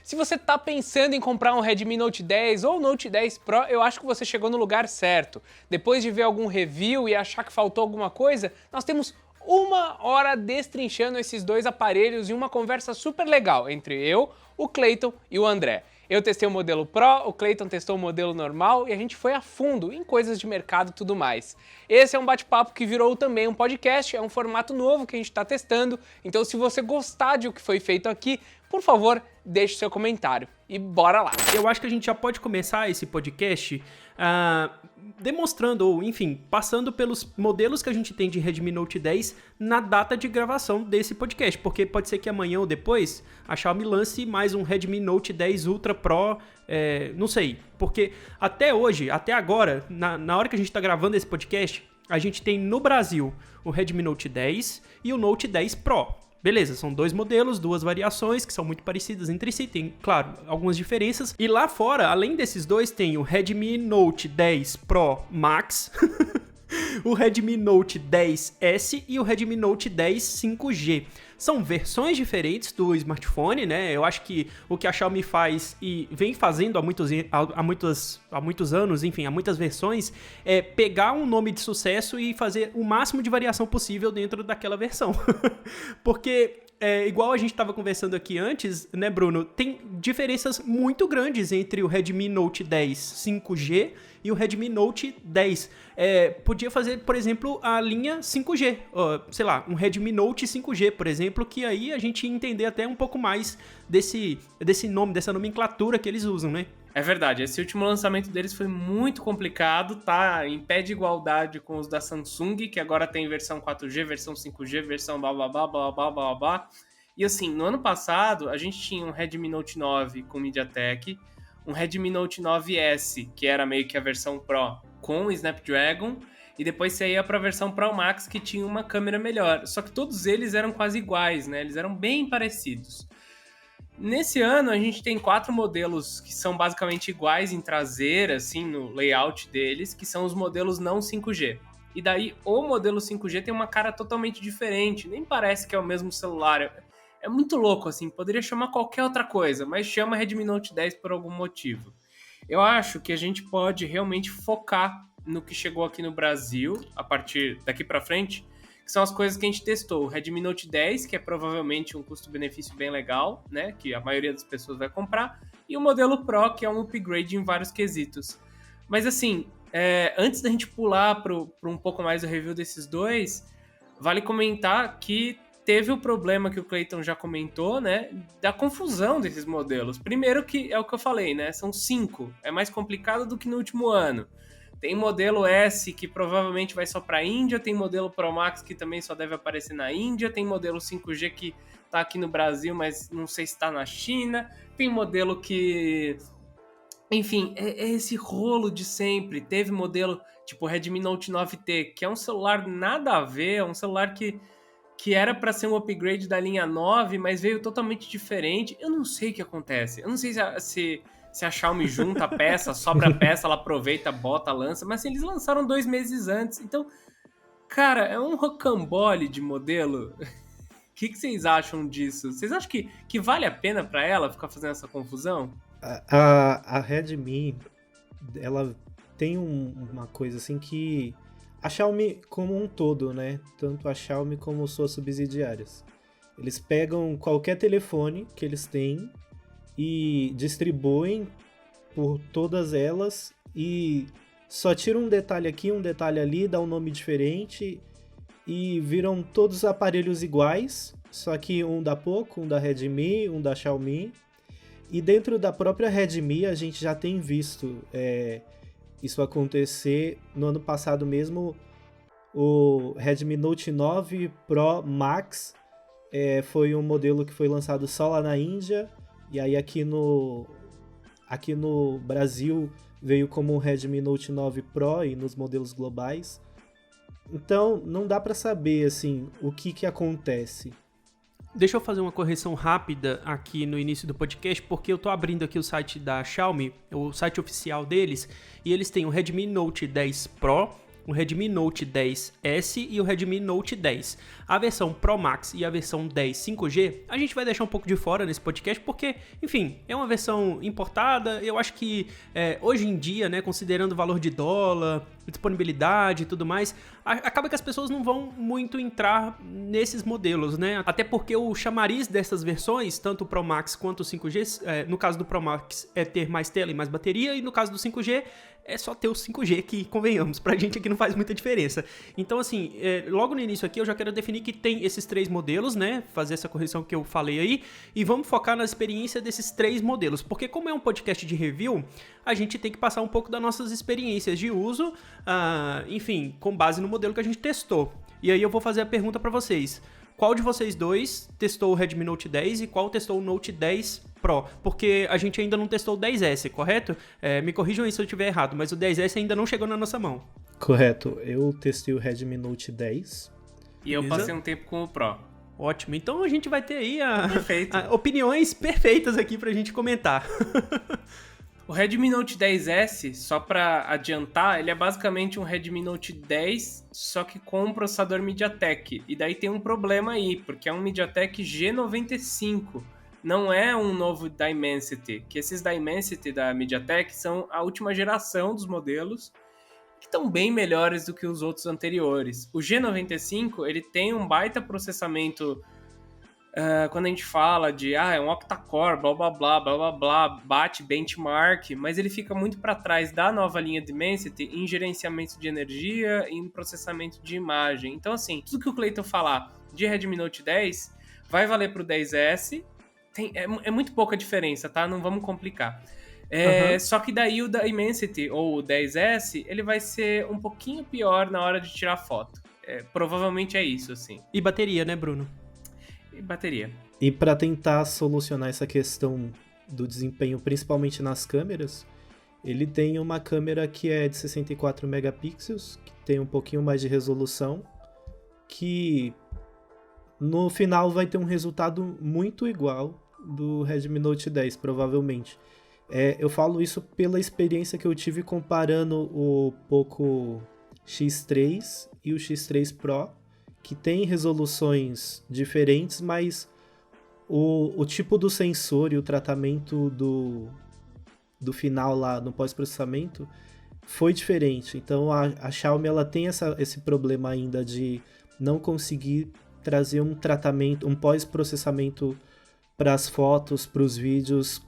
Se você está pensando em comprar um Redmi Note 10 ou Note 10 Pro, eu acho que você chegou no lugar certo. Depois de ver algum review e achar que faltou alguma coisa, nós temos 1 hora destrinchando esses dois aparelhos em uma conversa super legal entre eu, o Clayton e o André. Eu testei o modelo Pro, o Clayton testou o modelo normal e a gente foi a fundo em coisas de mercado e tudo mais. Esse é um bate-papo que virou também um podcast, é um formato novo que a gente está testando, então se você gostar de o que foi feito aqui, por favor, deixe seu comentário e bora lá. Eu acho que a gente já pode começar esse podcast demonstrando, ou enfim, passando pelos modelos que a gente tem de Redmi Note 10 na data de gravação desse podcast, porque pode ser que amanhã ou depois a Xiaomi lance mais um Redmi Note 10 Ultra Pro, não sei, porque até hoje, até agora, na hora que a gente está gravando esse podcast, a gente tem no Brasil o Redmi Note 10 e o Note 10 Pro. Beleza, são dois modelos, duas variações que são muito parecidas entre si, tem, claro, algumas diferenças. E lá fora, além desses dois, tem o Redmi Note 10 Pro Max, o Redmi Note 10S e o Redmi Note 10 5G. São versões diferentes do smartphone, né? Eu acho que o que a Xiaomi faz e vem fazendo há muitos anos, enfim, há muitas versões, é pegar um nome de sucesso e fazer o máximo de variação possível dentro daquela versão. Porque, igual a gente estava conversando aqui antes, né, Bruno? Tem diferenças muito grandes entre o Redmi Note 10 5G e o Redmi Note 10. Podia fazer, por exemplo, a linha 5G. Sei lá, um Redmi Note 5G, por exemplo, que aí a gente ia entender até um pouco mais desse nome, dessa nomenclatura que eles usam, né? É verdade, esse último lançamento deles foi muito complicado, tá em pé de igualdade com os da Samsung, que agora tem versão 4G, versão 5G, versão blá blá blá blá blá blá blá. E assim, no ano passado, a gente tinha um Redmi Note 9 com MediaTek, um Redmi Note 9S, que era meio que a versão Pro, com o Snapdragon, e depois você ia para a versão Pro Max, que tinha uma câmera melhor. Só que todos eles eram quase iguais, né? Eles eram bem parecidos. Nesse ano, a gente tem 4 modelos que são basicamente iguais em traseira, assim, no layout deles, que são os modelos não 5G. E daí, o modelo 5G tem uma cara totalmente diferente, nem parece que é o mesmo celular. É muito louco, assim, poderia chamar qualquer outra coisa, mas chama Redmi Note 10 por algum motivo. Eu acho que a gente pode realmente focar no que chegou aqui no Brasil, a partir daqui pra frente, que são as coisas que a gente testou. O Redmi Note 10, que é provavelmente um custo-benefício bem legal, né, que a maioria das pessoas vai comprar, e o modelo Pro, que é um upgrade em vários quesitos. Mas assim, antes da gente pular para um pouco mais do review desses dois, vale comentar que teve o problema que o Clayton já comentou, né, da confusão desses modelos. Primeiro que é o que eu falei, né, são 5, é mais complicado do que no último ano. Tem modelo S que provavelmente vai só para a Índia, tem modelo Pro Max que também só deve aparecer na Índia, tem modelo 5G que tá aqui no Brasil, mas não sei se está na China, tem modelo que... Enfim, é esse rolo de sempre. Teve modelo tipo Redmi Note 9T, que é um celular nada a ver, é um celular que era para ser um upgrade da linha 9, mas veio totalmente diferente. Eu não sei o que acontece. Eu não sei se a Xiaomi junta a peça, sobra a peça, ela aproveita, bota, lança. Mas assim, eles lançaram 2 meses antes. Então, cara, é um rocambole de modelo. O que vocês acham disso? Vocês acham que vale a pena para ela ficar fazendo essa confusão? A Redmi, ela tem uma coisa assim que... A Xiaomi como um todo, né? Tanto a Xiaomi como suas subsidiárias. Eles pegam qualquer telefone que eles têm e distribuem por todas elas e só tiram um detalhe aqui, um detalhe ali, dá um nome diferente e viram todos os aparelhos iguais, só que um da Poco, um da Redmi, um da Xiaomi. E dentro da própria Redmi a gente já tem visto isso acontecer. No ano passado mesmo, o Redmi Note 9 Pro Max foi um modelo que foi lançado só lá na Índia, e aí aqui no Brasil veio como o Redmi Note 9 Pro e nos modelos globais. Então não dá para saber assim o que acontece. Deixa eu fazer uma correção rápida aqui no início do podcast, porque eu tô abrindo aqui o site da Xiaomi, o site oficial deles, e eles têm o Redmi Note 10 Pro, o Redmi Note 10S e o Redmi Note 10. A versão Pro Max e a versão 10 5G, a gente vai deixar um pouco de fora nesse podcast porque, enfim, é uma versão importada. Eu acho que hoje em dia, né, considerando o valor de dólar, disponibilidade e tudo mais, acaba que as pessoas não vão muito entrar nesses modelos, né? Até porque o chamariz dessas versões, tanto o Pro Max quanto o 5G, no caso do Pro Max é ter mais tela e mais bateria, e no caso do 5G é só ter o 5G, que convenhamos, pra gente aqui não faz muita diferença. Então, assim, logo no início aqui eu já quero definir que tem esses 3 modelos, né? Fazer essa correção que eu falei aí, e vamos focar na experiência desses 3 modelos, porque como é um podcast de review, a gente tem que passar um pouco das nossas experiências de uso, enfim, com base no modelo que a gente testou. E aí eu vou fazer a pergunta pra vocês. Qual de vocês dois testou o Redmi Note 10 e qual testou o Note 10 Pro? Porque a gente ainda não testou o 10S, correto? Me corrijam aí se eu estiver errado, mas o 10S ainda não chegou na nossa mão. Correto, eu testei o Redmi Note 10. E eu passei um tempo com o Pro. Ótimo, então a gente vai ter aí Perfeito. opiniões perfeitas aqui pra gente comentar. O Redmi Note 10S, só pra adiantar, ele é basicamente um Redmi Note 10, só que com um processador MediaTek. E daí tem um problema aí, porque é um MediaTek G95, não é um novo Dimensity, que esses Dimensity da MediaTek são a última geração dos modelos, que estão bem melhores do que os outros anteriores. O G95, ele tem um baita processamento. Quando a gente fala de é um octa-core, blá blá blá blá blá blá, bate benchmark, mas ele fica muito para trás da nova linha Dimensity em gerenciamento de energia e em processamento de imagem. Então, assim, tudo que o Clayton falar de Redmi Note 10 vai valer pro 10S. É muito pouca diferença, tá? Não vamos complicar. Só que daí o Dimensity ou o 10S, ele vai ser um pouquinho pior na hora de tirar foto. Provavelmente é isso, assim. E bateria, né, Bruno? E bateria. E para tentar solucionar essa questão do desempenho, principalmente nas câmeras, ele tem uma câmera que é de 64 megapixels, que tem um pouquinho mais de resolução, que no final vai ter um resultado muito igual do Redmi Note 10, provavelmente. Eu falo isso pela experiência que eu tive comparando o Poco X3 e o X3 Pro, que tem resoluções diferentes, mas o tipo do sensor e o tratamento do final lá no pós-processamento foi diferente. Então a Xiaomi ela tem esse problema ainda de não conseguir trazer um tratamento, um pós-processamento para as fotos, para os vídeos,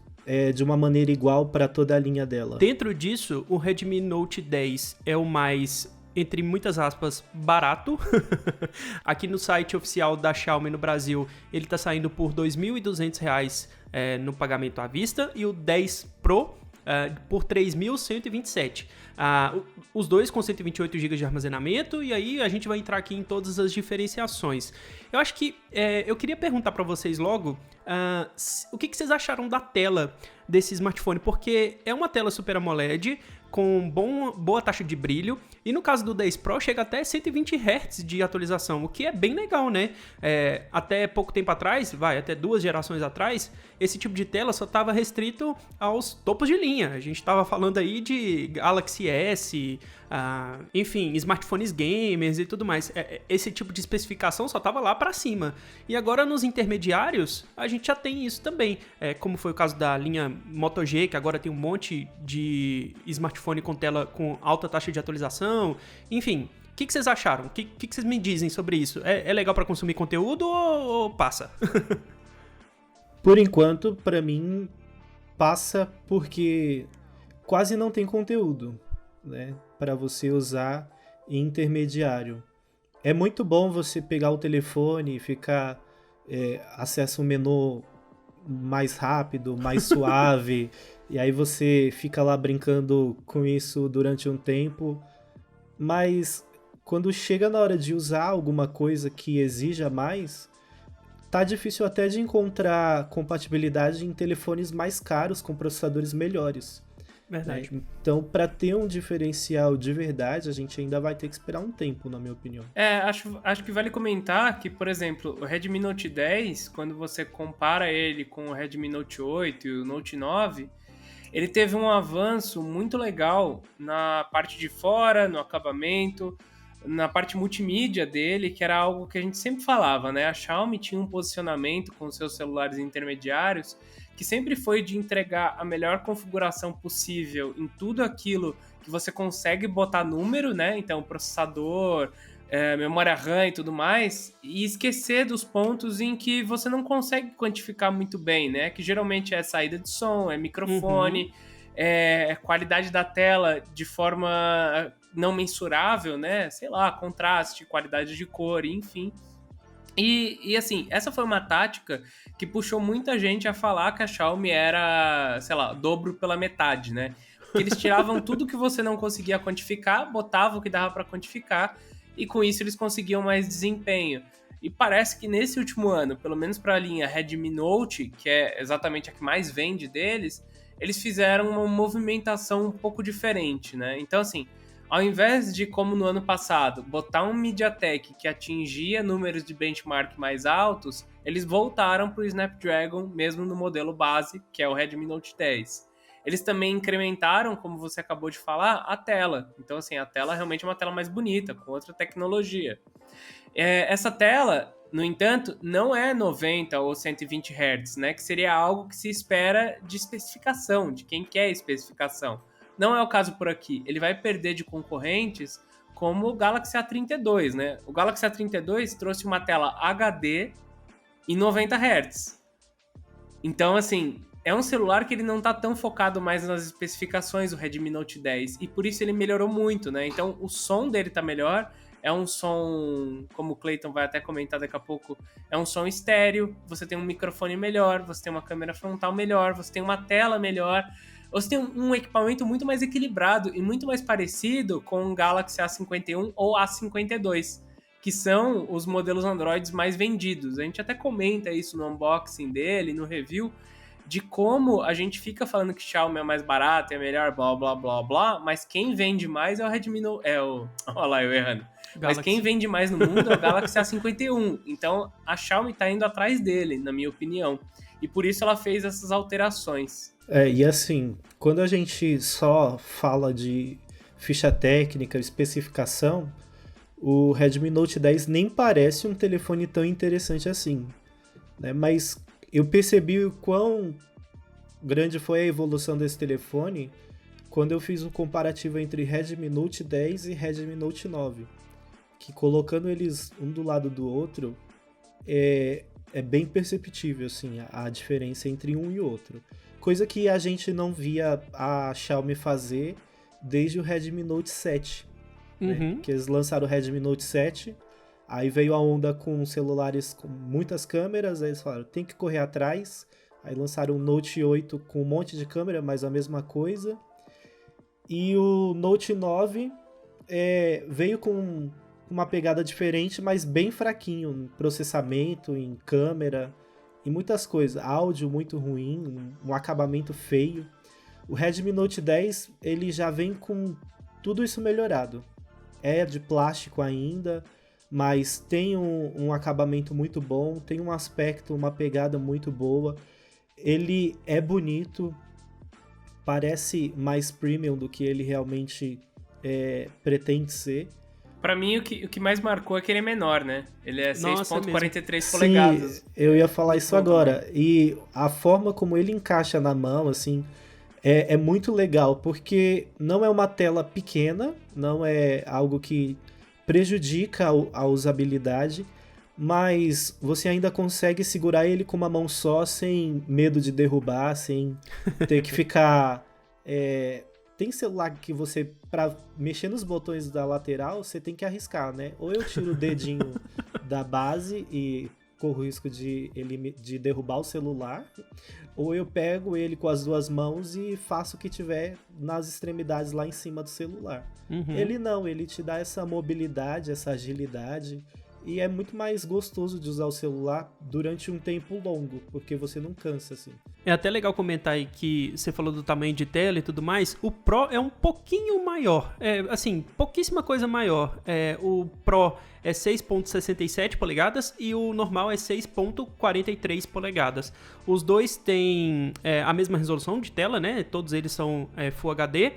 de uma maneira igual para toda a linha dela. Dentro disso, o Redmi Note 10 é o mais, entre muitas aspas, barato. Aqui no site oficial da Xiaomi no Brasil, ele tá saindo por R$ 2.200 no pagamento à vista, e o 10 Pro por R$ 3.127. Os dois com 128 GB de armazenamento, e aí a gente vai entrar aqui em todas as diferenciações. Eu acho que eu queria perguntar para vocês logo o que vocês acharam da tela desse smartphone, porque é uma tela Super AMOLED com boa taxa de brilho, e no caso do 10 Pro chega até 120 Hz de atualização, o que é bem legal, né? Até pouco tempo atrás, até 2 gerações atrás, esse tipo de tela só estava restrito aos topos de linha. A gente estava falando aí de Galaxy S, enfim, smartphones gamers e tudo mais. Esse tipo de especificação só estava lá para cima. E agora nos intermediários, a gente já tem isso também. Como foi o caso da linha Moto G, que agora tem um monte de smartphone com tela com alta taxa de atualização. Enfim, o que vocês acharam? O que vocês me dizem sobre isso? É legal para consumir conteúdo ou passa? Por enquanto, para mim, passa porque quase não tem conteúdo, né, para você usar em intermediário. É muito bom você pegar o telefone e ficar acesso ao menu mais rápido, mais suave, e aí você fica lá brincando com isso durante um tempo, mas quando chega na hora de usar alguma coisa que exija mais, tá difícil até de encontrar compatibilidade em telefones mais caros com processadores melhores. Verdade. Então, para ter um diferencial de verdade, a gente ainda vai ter que esperar um tempo, na minha opinião. Acho que vale comentar que, por exemplo, o Redmi Note 10, quando você compara ele com o Redmi Note 8 e o Note 9, ele teve um avanço muito legal na parte de fora, no acabamento, na parte multimídia dele, que era algo que a gente sempre falava, né? A Xiaomi tinha um posicionamento com seus celulares intermediários que sempre foi de entregar a melhor configuração possível em tudo aquilo que você consegue botar número, né? Então, processador, memória RAM e tudo mais, e esquecer dos pontos em que você não consegue quantificar muito bem, né? Que geralmente é saída de som, é microfone, é qualidade da tela de forma não mensurável, né? Sei lá, contraste, qualidade de cor, enfim. E assim, essa foi uma tática que puxou muita gente a falar que a Xiaomi era, sei lá, dobro pela metade, né? Que eles tiravam tudo que você não conseguia quantificar, botavam o que dava para quantificar, e com isso eles conseguiam mais desempenho. E parece que nesse último ano, pelo menos para a linha Redmi Note, que é exatamente a que mais vende deles, eles fizeram uma movimentação um pouco diferente, né? Então, assim, ao invés de, como no ano passado, botar um MediaTek que atingia números de benchmark mais altos, eles voltaram para o Snapdragon, mesmo no modelo base, que é o Redmi Note 10. Eles também incrementaram, como você acabou de falar, a tela. Então, assim, a tela realmente é uma tela mais bonita, com outra tecnologia. Essa tela, no entanto, não é 90 ou 120 Hz, né? Que seria algo que se espera de especificação, de quem quer especificação. Não é o caso por aqui. Ele vai perder de concorrentes como o Galaxy A32, né? O Galaxy A32 trouxe uma tela HD em 90 Hz. Então, assim, é um celular que ele não tá tão focado mais nas especificações do Redmi Note 10, e por isso ele melhorou muito, né? Então, o som dele tá melhor, é um som, como o Clayton vai até comentar daqui a pouco, é um som estéreo, você tem um microfone melhor, você tem uma câmera frontal melhor, você tem uma tela melhor, você tem um equipamento muito mais equilibrado e muito mais parecido com o Galaxy A51 ou A52, que são os modelos Androids mais vendidos. A gente até comenta isso no unboxing dele, no review, de como a gente fica falando que Xiaomi é mais barato, é melhor, blá, blá, blá, blá, mas quem vende mais é o Redmi Note... Olha lá, eu errando. Galaxy. Mas quem vende mais no mundo é o Galaxy A51. Então, a Xiaomi tá indo atrás dele, na minha opinião. E por isso ela fez essas alterações. E assim, quando a gente só fala de ficha técnica, especificação, o Redmi Note 10 nem parece um telefone tão interessante assim, né? Mas eu percebi o quão grande foi a evolução desse telefone quando eu fiz o comparativo entre Redmi Note 10 e Redmi Note 9, que colocando eles um do lado do outro, é bem perceptível assim, a diferença entre um e outro. Coisa que a gente não via a Xiaomi fazer desde o Redmi Note 7. Né? Que eles lançaram o Redmi Note 7, aí veio a onda com celulares com muitas câmeras, aí eles falaram, tem que correr atrás. Aí lançaram o Note 8 com um monte de câmera, mas a mesma coisa. E o Note 9 veio com uma pegada diferente, mas bem fraquinho em processamento, em câmera, em muitas coisas. Áudio muito ruim, um acabamento feio. O Redmi Note 10, ele já vem com tudo isso melhorado. É de plástico ainda, mas tem um acabamento muito bom, tem um aspecto, uma pegada muito boa. Ele é bonito, parece mais premium do que ele realmente pretende ser. Pra mim, o que mais marcou é que ele é menor, né? Ele é 6.43 polegadas. polegadas. Eu ia falar isso agora. E a forma como ele encaixa na mão, assim, é muito legal, porque não é uma tela pequena, não é algo que prejudica a usabilidade, mas você ainda consegue segurar ele com uma mão só, sem medo de derrubar, sem ter que ficar... Tem celular que você, pra mexer nos botões da lateral, você tem que arriscar, né? Ou eu tiro o dedinho da base e corro o risco de derrubar o celular, ou eu pego ele com as duas mãos e faço o que tiver nas extremidades lá em cima do celular. Ele não, ele te dá essa mobilidade, essa agilidade, e é muito mais gostoso de usar o celular durante um tempo longo, porque você não cansa, assim. É até legal comentar aí que você falou do tamanho de tela e tudo mais. O Pro é um pouquinho maior. Assim, pouquíssima coisa maior. O Pro é 6.67 polegadas e o normal é 6.43 polegadas. Os dois têm a mesma resolução de tela, né? Todos eles são Full HD.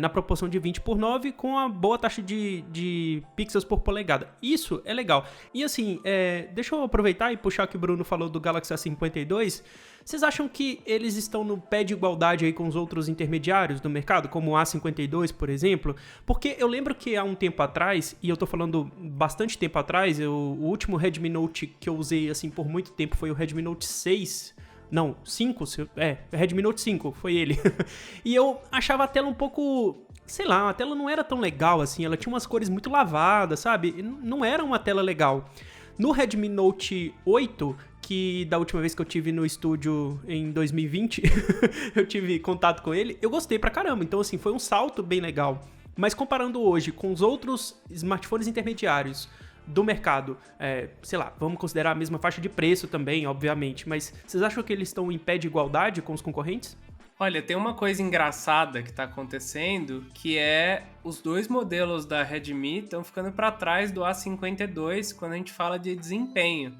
Na proporção de 20:9 com a boa taxa de pixels por polegada. Isso é legal. E assim, deixa eu aproveitar e puxar o que o Bruno falou do Galaxy A52. Vocês acham que eles estão no pé de igualdade aí com os outros intermediários do mercado, como o A52, por exemplo? Porque eu lembro que há um tempo atrás, e eu tô falando bastante tempo atrás, o último Redmi Note que eu usei assim por muito tempo foi o Redmi Note 6. Não, 5, Redmi Note 5, foi ele. E eu achava a tela um pouco, sei lá, a tela não era tão legal assim, ela tinha umas cores muito lavadas, sabe? Não era uma tela legal. No Redmi Note 8, que da última vez que eu tive no estúdio em 2020, eu tive contato com ele, eu gostei pra caramba. Então assim, foi um salto bem legal. Mas comparando hoje com os outros smartphones intermediários do mercado, sei lá, vamos considerar a mesma faixa de preço também, obviamente, mas vocês acham que eles estão em pé de igualdade com os concorrentes? Olha, tem uma coisa engraçada que tá acontecendo, que é os dois modelos da Redmi estão ficando para trás do A52 quando a gente fala de desempenho.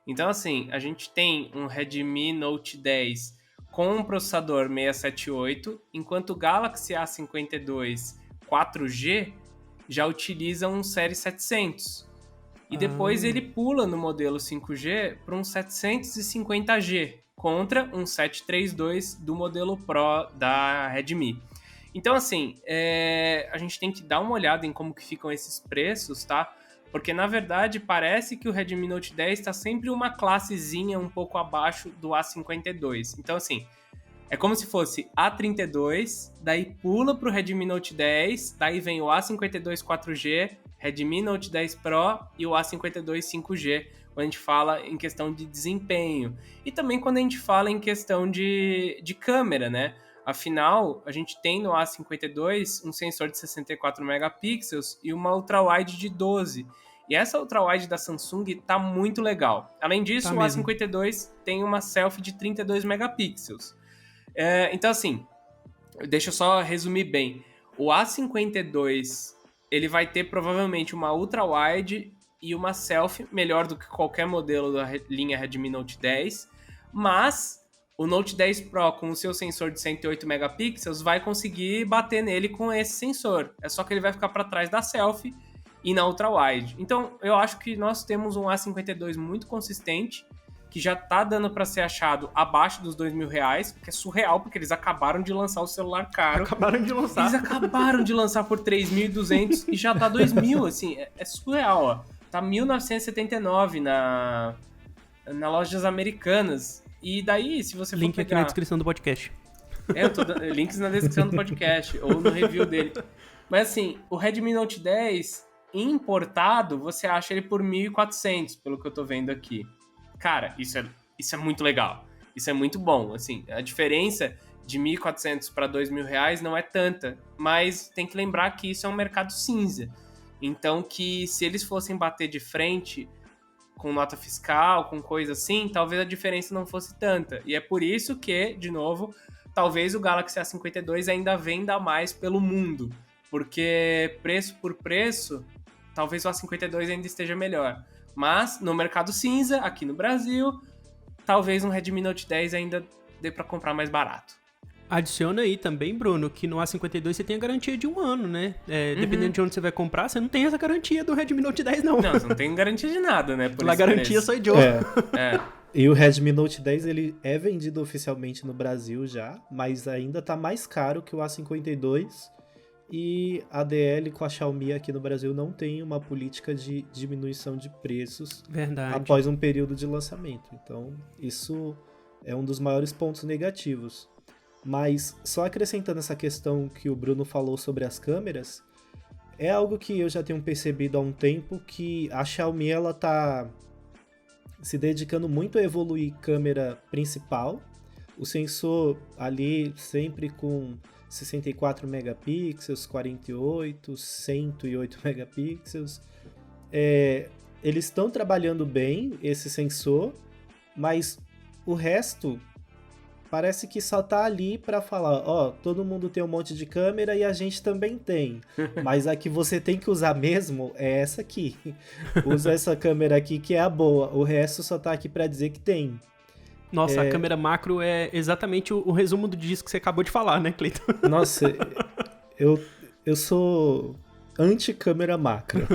Então, assim, a gente tem um Redmi Note 10 com um processador 678, enquanto o Galaxy A52 4G já utiliza um Série 700. E depois ele pula no modelo 5G para um 750G, contra um 732 do modelo Pro da Redmi. Então, assim, a gente tem que dar uma olhada em como que ficam esses preços, tá? Porque, na verdade, parece que o Redmi Note 10 está sempre uma classezinha um pouco abaixo do A52. Então, assim, é como se fosse A32, daí pula pro Redmi Note 10, daí vem o A52 4G, Redmi Note 10 Pro e o A52 5G, quando a gente fala em questão de desempenho. E também quando a gente fala em questão de câmera, né? Afinal, a gente tem no A52 um sensor de 64 megapixels e uma ultrawide de 12. E essa ultrawide da Samsung tá muito legal. Além disso, o A52 tem uma selfie de 32 megapixels. Então, assim, deixa eu só resumir bem. O A52, ele vai ter provavelmente uma ultrawide e uma selfie melhor do que qualquer modelo da linha Redmi Note 10, mas o Note 10 Pro com o seu sensor de 108 megapixels vai conseguir bater nele com esse sensor. É só que ele vai ficar para trás da selfie e na ultrawide. Então, eu acho que nós temos um A52 muito consistente, que já tá dando para ser achado abaixo dos R$2.000, que é surreal, porque eles acabaram de lançar o celular caro. Acabaram de lançar. Eles acabaram de lançar por 3.200 e já tá 2.000, assim, é surreal, ó. Tá 1.979 na lojas americanas. E daí, se você for Link pegar... aqui na descrição do podcast. Eu tô dando links na descrição do podcast, ou no review dele. Mas assim, o Redmi Note 10 importado, você acha ele por 1.400, pelo que eu tô vendo aqui. Cara, isso é muito legal. Isso é muito bom, assim. A diferença de 1.400 para R$2.000 não é tanta, mas tem que lembrar que isso é um mercado cinza. Então, que se eles fossem bater de frente com nota fiscal, com coisa assim, talvez a diferença não fosse tanta. E é por isso que, de novo, talvez o Galaxy A52 ainda venda mais pelo mundo, porque preço por preço, talvez o A52 ainda esteja melhor. Mas no mercado cinza, aqui no Brasil, talvez um Redmi Note 10 ainda dê para comprar mais barato. Adiciona aí também, Bruno, que no A52 você tem a garantia de 1 ano, né? Dependendo de onde você vai comprar, você não tem essa garantia do Redmi Note 10, não. Não, você não tem garantia de nada, né? A garantia só de E o Redmi Note 10, ele é vendido oficialmente no Brasil já, mas ainda tá mais caro que o A52. E a DL com a Xiaomi aqui no Brasil não tem uma política de diminuição de preços após um período de lançamento. Então, isso é um dos maiores pontos negativos. Mas, só acrescentando essa questão que o Bruno falou sobre as câmeras, é algo que eu já tenho percebido há um tempo, que a Xiaomi ela tá se dedicando muito a evoluir câmera principal. O sensor ali sempre com 64 megapixels, 48, 108 megapixels. eles estão trabalhando bem esse sensor, mas o resto parece que só tá ali pra falar, ó, todo mundo tem um monte de câmera e a gente também tem. Mas a que você tem que usar mesmo é essa aqui. Usa essa câmera aqui que é a boa. O resto só tá aqui pra dizer que tem. Nossa, a câmera macro é exatamente o resumo do disco que você acabou de falar, né, Cleiton? Nossa, eu sou anti-câmera macro.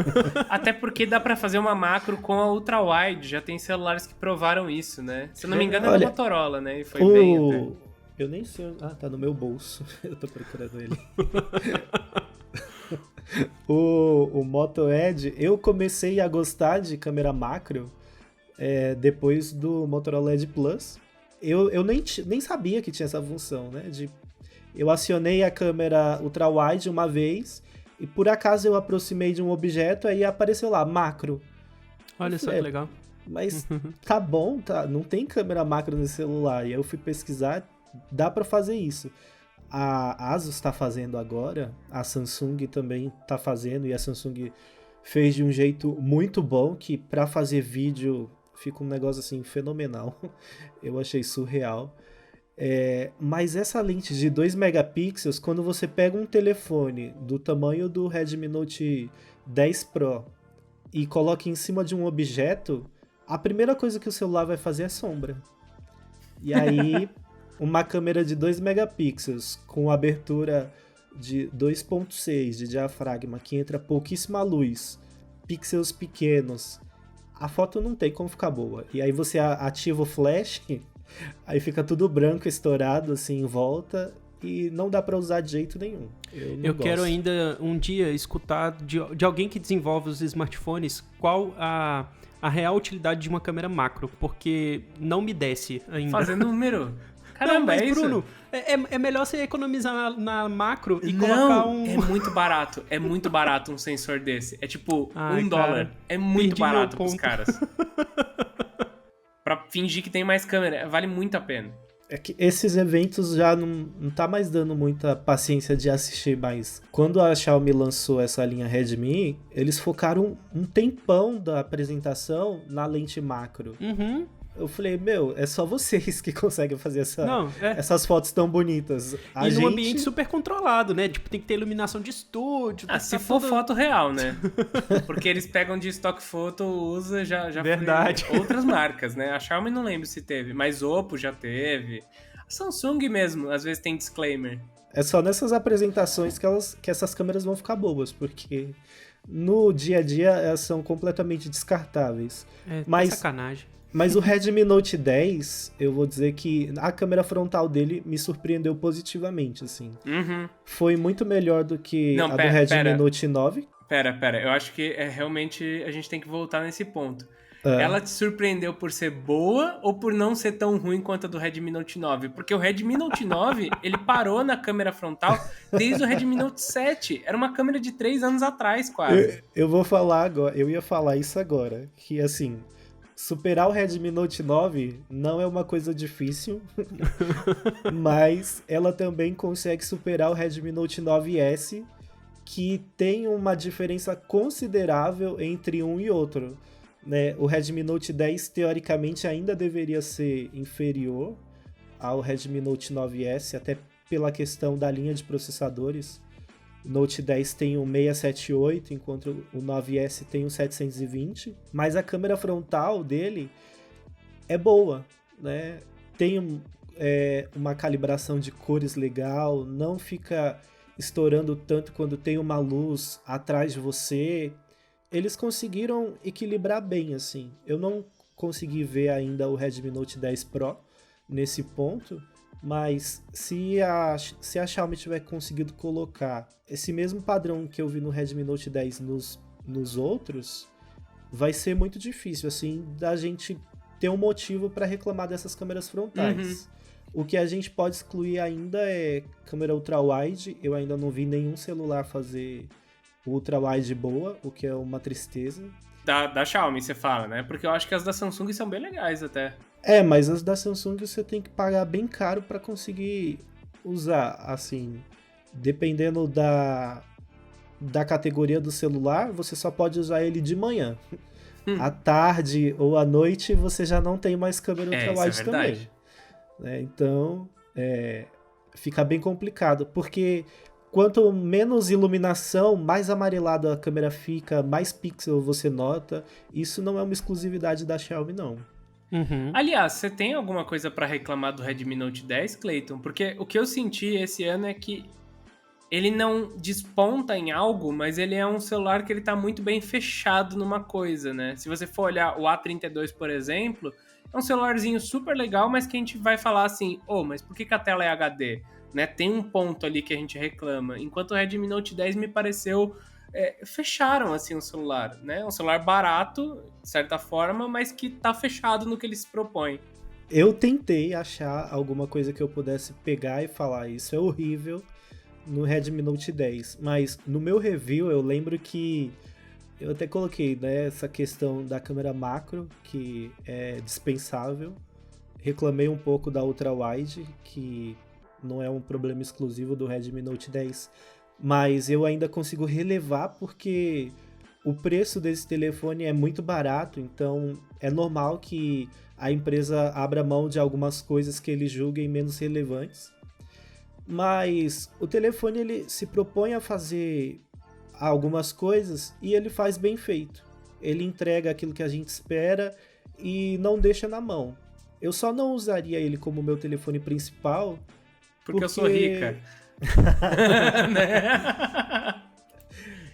Até porque dá pra fazer uma macro com a ultra-wide, já tem celulares que provaram isso, né? Se eu não me engano é da Motorola, né? E foi bem até. Eu nem sei. Ah, tá no meu bolso. Eu tô procurando ele. O Moto Edge, eu comecei a gostar de câmera macro depois do Motorola Edge Plus. Eu nem sabia que tinha essa função, né? Eu acionei a câmera ultra-wide uma vez e por acaso eu aproximei de um objeto, aí apareceu lá, macro. Olha só que legal. Mas tá bom, tá? Não tem câmera macro nesse celular. E aí eu fui pesquisar, dá pra fazer isso. A Asus tá fazendo agora, a Samsung também tá fazendo, e a Samsung fez de um jeito muito bom, que pra fazer vídeo fica um negócio assim fenomenal. Eu achei surreal. Mas essa lente de 2 megapixels, quando você pega um telefone do tamanho do Redmi Note 10 Pro e coloca em cima de um objeto, a primeira coisa que o celular vai fazer é sombra. E aí, uma câmera de 2 megapixels com abertura de 2.6 de diafragma, que entra pouquíssima luz, pixels pequenos, a foto não tem como ficar boa. E aí você ativa o flash, aí fica tudo branco, estourado assim em volta, e não dá pra usar de jeito nenhum. Eu quero ainda um dia escutar de alguém que desenvolve os smartphones qual a real utilidade de uma câmera macro, porque não me desce ainda. Fazer número. Caramba, não, mas é isso? Bruno, é melhor você economizar na macro e colocar um... é muito barato um sensor desse. É tipo Ai, $1. Cara, é muito perdi barato meu pros ponto. caras. Pra fingir que tem mais câmera, vale muito a pena. É que esses eventos já não tá mais dando muita paciência de assistir mais. Quando a Xiaomi lançou essa linha Redmi, eles focaram um tempão da apresentação na lente macro. Uhum. Eu falei, é só vocês que conseguem fazer essas fotos tão bonitas. Num ambiente super controlado, né? Tipo, tem que ter iluminação de estúdio. Se for foto real, né? Porque eles pegam de stock photo, usa, já Verdade. Foi outras marcas, né? A Xiaomi não lembro se teve, mas Oppo já teve. A Samsung mesmo, às vezes tem disclaimer. É só nessas apresentações que essas câmeras vão ficar boas, porque no dia a dia elas são completamente descartáveis. Mas sacanagem. Mas o Redmi Note 10, eu vou dizer que a câmera frontal dele me surpreendeu positivamente, assim. Uhum. Foi muito melhor do que do Redmi Note 9. Pera, eu acho que realmente a gente tem que voltar nesse ponto. Ela te surpreendeu por ser boa ou por não ser tão ruim quanto a do Redmi Note 9? Porque o Redmi Note 9, ele parou na câmera frontal desde o Redmi Note 7. Era uma câmera de 3 anos atrás, quase. Eu vou falar agora, eu ia falar isso agora, que assim... Superar o Redmi Note 9 não é uma coisa difícil, mas ela também consegue superar o Redmi Note 9S, que tem uma diferença considerável entre um e outro, né? O Redmi Note 10, teoricamente, ainda deveria ser inferior ao Redmi Note 9S, até pela questão da linha de processadores. O Note 10 tem um 678, enquanto o 9S tem um 720. Mas a câmera frontal dele é boa, né? Tem uma calibração de cores legal, não fica estourando tanto quando tem uma luz atrás de você. Eles conseguiram equilibrar bem, assim. Eu não consegui ver ainda o Redmi Note 10 Pro nesse ponto, mas se a Xiaomi tiver conseguido colocar esse mesmo padrão que eu vi no Redmi Note 10 nos outros, vai ser muito difícil, assim, da gente ter um motivo para reclamar dessas câmeras frontais. Uhum. O que a gente pode excluir ainda é câmera ultra-wide. Eu ainda não vi nenhum celular fazer ultra-wide boa, o que é uma tristeza. Da Xiaomi, você fala, né? Porque eu acho que as da Samsung são bem legais até. Mas as da Samsung você tem que pagar bem caro para conseguir usar, assim, dependendo da categoria do celular, você só pode usar ele de manhã. à tarde ou à noite você já não tem mais câmera ultrawide isso é também. verdade. Né? Então, fica bem complicado, porque quanto menos iluminação, mais amarelada a câmera fica, mais pixel você nota. Isso não é uma exclusividade da Xiaomi, não. Uhum. Aliás, você tem alguma coisa pra reclamar do Redmi Note 10, Clayton? Porque o que eu senti esse ano é que ele não desponta em algo, mas ele é um celular que ele tá muito bem fechado numa coisa, né? Se você for olhar o A32, por exemplo, é um celularzinho super legal, mas que a gente vai falar assim, mas por que a tela é HD? Né? Tem um ponto ali que a gente reclama. Enquanto o Redmi Note 10 me pareceu... fecharam, assim, o celular, né? Um celular barato, de certa forma, mas que tá fechado no que ele se propõe. Eu tentei achar alguma coisa que eu pudesse pegar e falar, isso é horrível, no Redmi Note 10, mas no meu review eu lembro que eu até coloquei, né, essa questão da câmera macro, que é dispensável. Reclamei um pouco da Ultra Wide, que não é um problema exclusivo do Redmi Note 10, mas eu ainda consigo relevar porque o preço desse telefone é muito barato, então é normal que a empresa abra mão de algumas coisas que eles julguem menos relevantes. Mas o telefone ele se propõe a fazer algumas coisas e ele faz bem feito. Ele entrega aquilo que a gente espera e não deixa na mão. Eu só não usaria ele como meu telefone principal Porque eu sou rica. Né?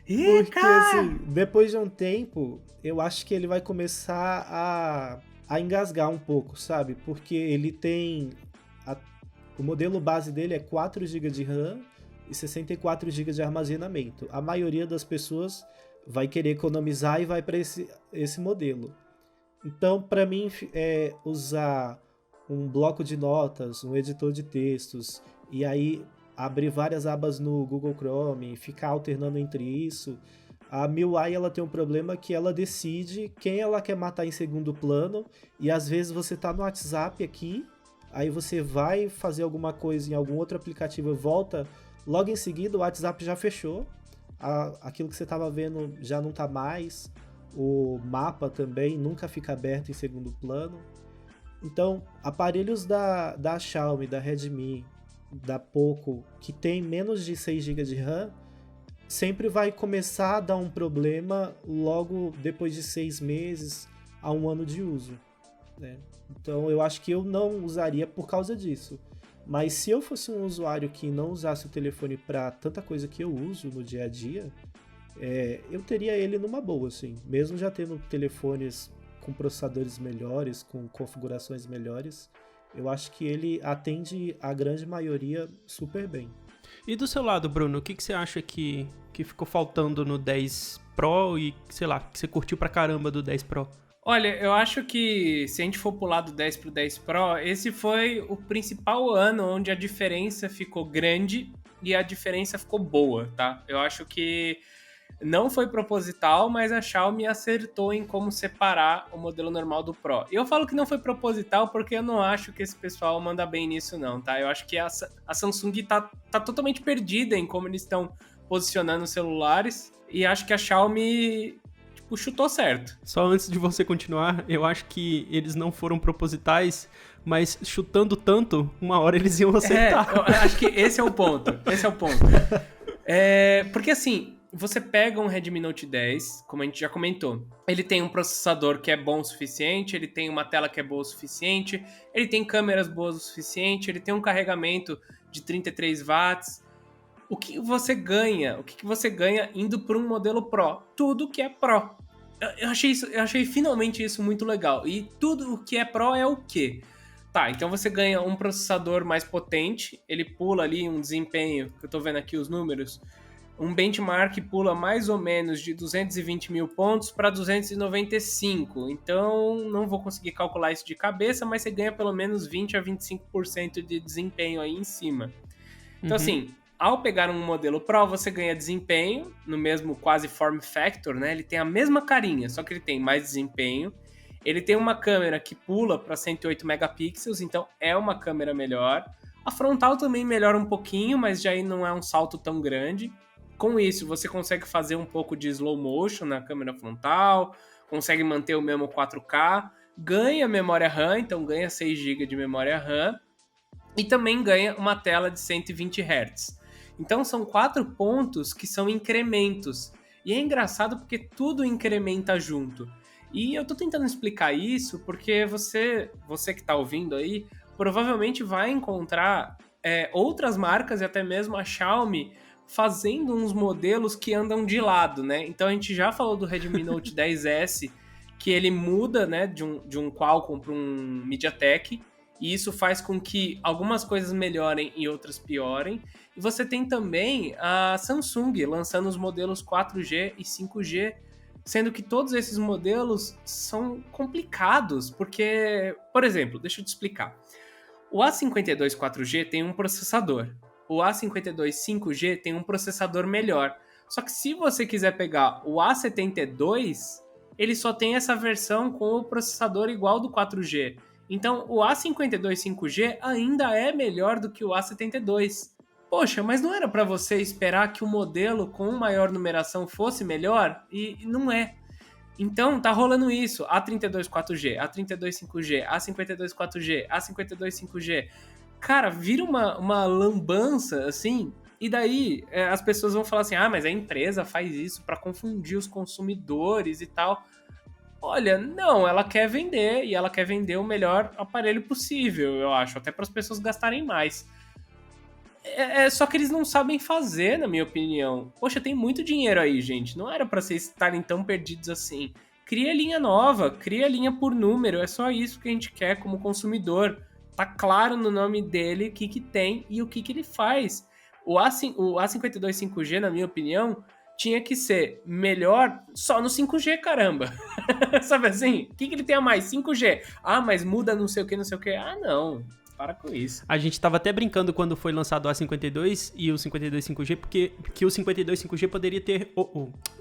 Porque, assim, depois de um tempo, eu acho que ele vai começar a engasgar um pouco, sabe? Porque ele tem... O modelo base dele é 4 GB de RAM e 64 GB de armazenamento. A maioria das pessoas vai querer economizar e vai para esse modelo. Então, para mim, usar um bloco de notas, um editor de textos, e aí abrir várias abas no Google Chrome, ficar alternando entre isso. A MIUI ela tem um problema que ela decide quem ela quer matar em segundo plano, e às vezes você tá no WhatsApp aqui, aí você vai fazer alguma coisa em algum outro aplicativo e volta, logo em seguida o WhatsApp já fechou, aquilo que você estava vendo já não tá mais, o mapa também nunca fica aberto em segundo plano. Então, aparelhos da Xiaomi, da Redmi, da Poco, que tem menos de 6 GB de RAM, sempre vai começar a dar um problema logo depois de 6 meses a 1 ano de uso, né? Então eu acho que eu não usaria por causa disso. Mas se eu fosse um usuário que não usasse o telefone para tanta coisa que eu uso no dia a dia, eu teria ele numa boa, assim. Mesmo já tendo telefones com processadores melhores, com configurações melhores, eu acho que ele atende a grande maioria super bem. E do seu lado, Bruno, o que você acha que ficou faltando no 10 Pro e, sei lá, que você curtiu pra caramba do 10 Pro? Olha, eu acho que se a gente for pular do 10 pro 10 Pro, esse foi o principal ano onde a diferença ficou grande e a diferença ficou boa, tá? Eu acho que não foi proposital, mas a Xiaomi acertou em como separar o modelo normal do Pro. Eu falo que não foi proposital porque eu não acho que esse pessoal manda bem nisso não, tá? Eu acho que a Samsung tá totalmente perdida em como eles estão posicionando os celulares e acho que a Xiaomi chutou certo. Só antes de você continuar, eu acho que eles não foram propositais, mas chutando tanto, uma hora eles iam acertar. Eu acho que esse é o ponto. Porque assim, você pega um Redmi Note 10, como a gente já comentou, ele tem um processador que é bom o suficiente, ele tem uma tela que é boa o suficiente, ele tem câmeras boas o suficiente, ele tem um carregamento de 33 watts. O que você ganha? O que você ganha indo para um modelo Pro? Tudo que é Pro. Eu achei finalmente isso muito legal. E tudo o que é Pro é o quê? Tá, então você ganha um processador mais potente, ele pula ali um desempenho, que eu tô vendo aqui os números, um benchmark pula mais ou menos de 220 mil pontos para 295. Então, não vou conseguir calcular isso de cabeça, mas você ganha pelo menos 20 a 25% de desempenho aí em cima. Então, assim, ao pegar um modelo Pro, você ganha desempenho no mesmo quase form factor, né? Ele tem a mesma carinha, só que ele tem mais desempenho. Ele tem uma câmera que pula para 108 megapixels, então é uma câmera melhor. A frontal também melhora um pouquinho, mas já aí não é um salto tão grande. Com isso, você consegue fazer um pouco de slow motion na câmera frontal, consegue manter o mesmo 4K, ganha memória RAM, então ganha 6 GB de memória RAM, e também ganha uma tela de 120 Hz. Então são 4 pontos que são incrementos. E é engraçado porque tudo incrementa junto. E eu tô tentando explicar isso porque você que tá ouvindo aí, provavelmente vai encontrar outras marcas e até mesmo a Xiaomi fazendo uns modelos que andam de lado, né? Então a gente já falou do Redmi Note 10S, que ele muda, né, de um Qualcomm para um MediaTek, e isso faz com que algumas coisas melhorem e outras piorem. E você tem também a Samsung lançando os modelos 4G e 5G, sendo que todos esses modelos são complicados, porque, por exemplo, deixa eu te explicar. O A52 4G tem um processador, o A52 5G tem um processador melhor. Só que se você quiser pegar o A72, ele só tem essa versão com o processador igual do 4G. Então, o A52 5G ainda é melhor do que o A72. Poxa, mas não era para você esperar que o modelo com maior numeração fosse melhor? E não é. Então, tá rolando isso. A32 4G, A32 5G, A52 4G, A52 5G. Cara, vira uma lambança, assim, e daí as pessoas vão falar assim, mas a empresa faz isso para confundir os consumidores e tal. Olha, não, ela quer vender, e ela quer vender o melhor aparelho possível, eu acho, até para as pessoas gastarem mais. Só que eles não sabem fazer, na minha opinião. Poxa, tem muito dinheiro aí, gente. Não era pra vocês estarem tão perdidos assim. Cria linha nova, cria linha por número. É só isso que a gente quer como consumidor. Tá claro no nome dele o que tem e o que ele faz. O A52 5G, na minha opinião, tinha que ser melhor só no 5G, caramba. Sabe assim? O que ele tem a mais? 5G. Mas muda não sei o que, não sei o que. Não. Para com isso. A gente tava até brincando quando foi lançado o A52 e o 52 5G, porque o 52 5G poderia ter...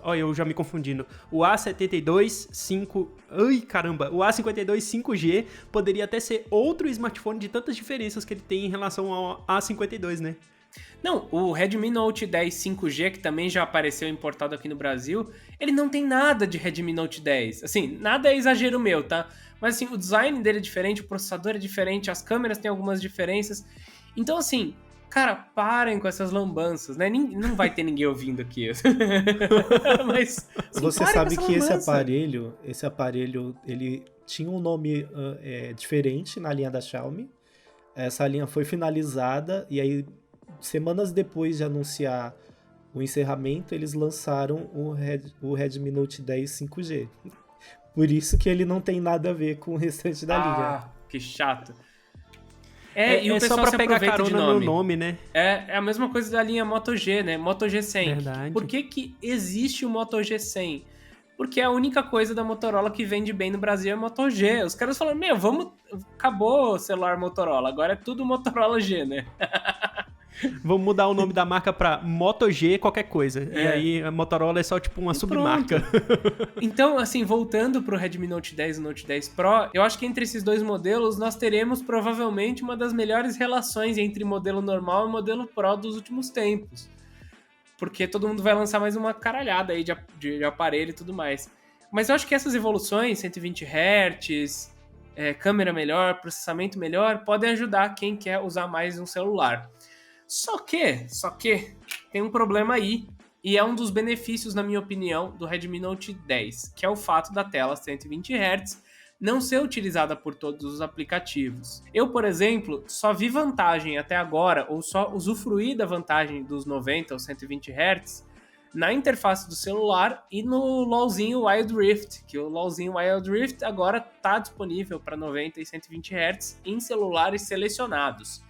Olha, eu já me confundindo. O A72 5... Ai, caramba! O A52 5G poderia até ser outro smartphone de tantas diferenças que ele tem em relação ao A52, né? Não, o Redmi Note 10 5G, que também já apareceu importado aqui no Brasil, ele não tem nada de Redmi Note 10. Assim, nada é exagero meu, tá? Mas assim, o design dele é diferente, o processador é diferente, as câmeras têm algumas diferenças. Então assim, cara, parem com essas lambanças, né? Não vai ter ninguém ouvindo aqui. Mas assim, você sabe que esse aparelho, ele tinha um nome diferente na linha da Xiaomi. Essa linha foi finalizada e aí, semanas depois de anunciar o encerramento, eles lançaram o Redmi Note 10 5G. Por isso que ele não tem nada a ver com o restante da linha. Que chato. E o pessoal só pra pegar carona no nome, né? É a mesma coisa da linha Moto G, né? Moto G100. Verdade. Por que existe o Moto G100? Porque a única coisa da Motorola que vende bem no Brasil é Moto G. Os caras falaram, acabou o celular Motorola, agora é tudo Motorola G, né? Vamos mudar o nome da marca pra Moto G qualquer coisa. E aí a Motorola é só tipo uma submarca. Então, assim, voltando pro Redmi Note 10 e Note 10 Pro, eu acho que entre esses dois modelos nós teremos provavelmente uma das melhores relações entre modelo normal e modelo Pro dos últimos tempos. Porque todo mundo vai lançar mais uma caralhada aí de aparelho e tudo mais. Mas eu acho que essas evoluções, 120 Hz, câmera melhor, processamento melhor, podem ajudar quem quer usar mais um celular. Só que tem um problema aí, e é um dos benefícios, na minha opinião, do Redmi Note 10, que é o fato da tela 120 Hz não ser utilizada por todos os aplicativos. Eu, por exemplo, só vi vantagem até agora, ou só usufruí da vantagem dos 90 ou 120 Hz na interface do celular e no LoLzinho Wild Rift, que o LoLzinho Wild Rift agora está disponível para 90 e 120 Hz em celulares selecionados.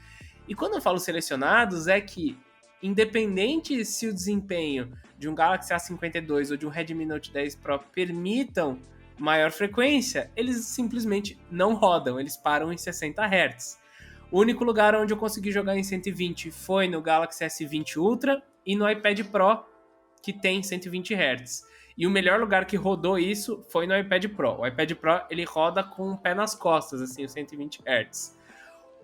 E quando eu falo selecionados, é que, independente se o desempenho de um Galaxy A52 ou de um Redmi Note 10 Pro permitam maior frequência, eles simplesmente não rodam, eles param em 60 Hz. O único lugar onde eu consegui jogar em 120 foi no Galaxy S20 Ultra e no iPad Pro, que tem 120 Hz. E o melhor lugar que rodou isso foi no iPad Pro. O iPad Pro, ele roda com o pé nas costas, assim, os 120 Hz.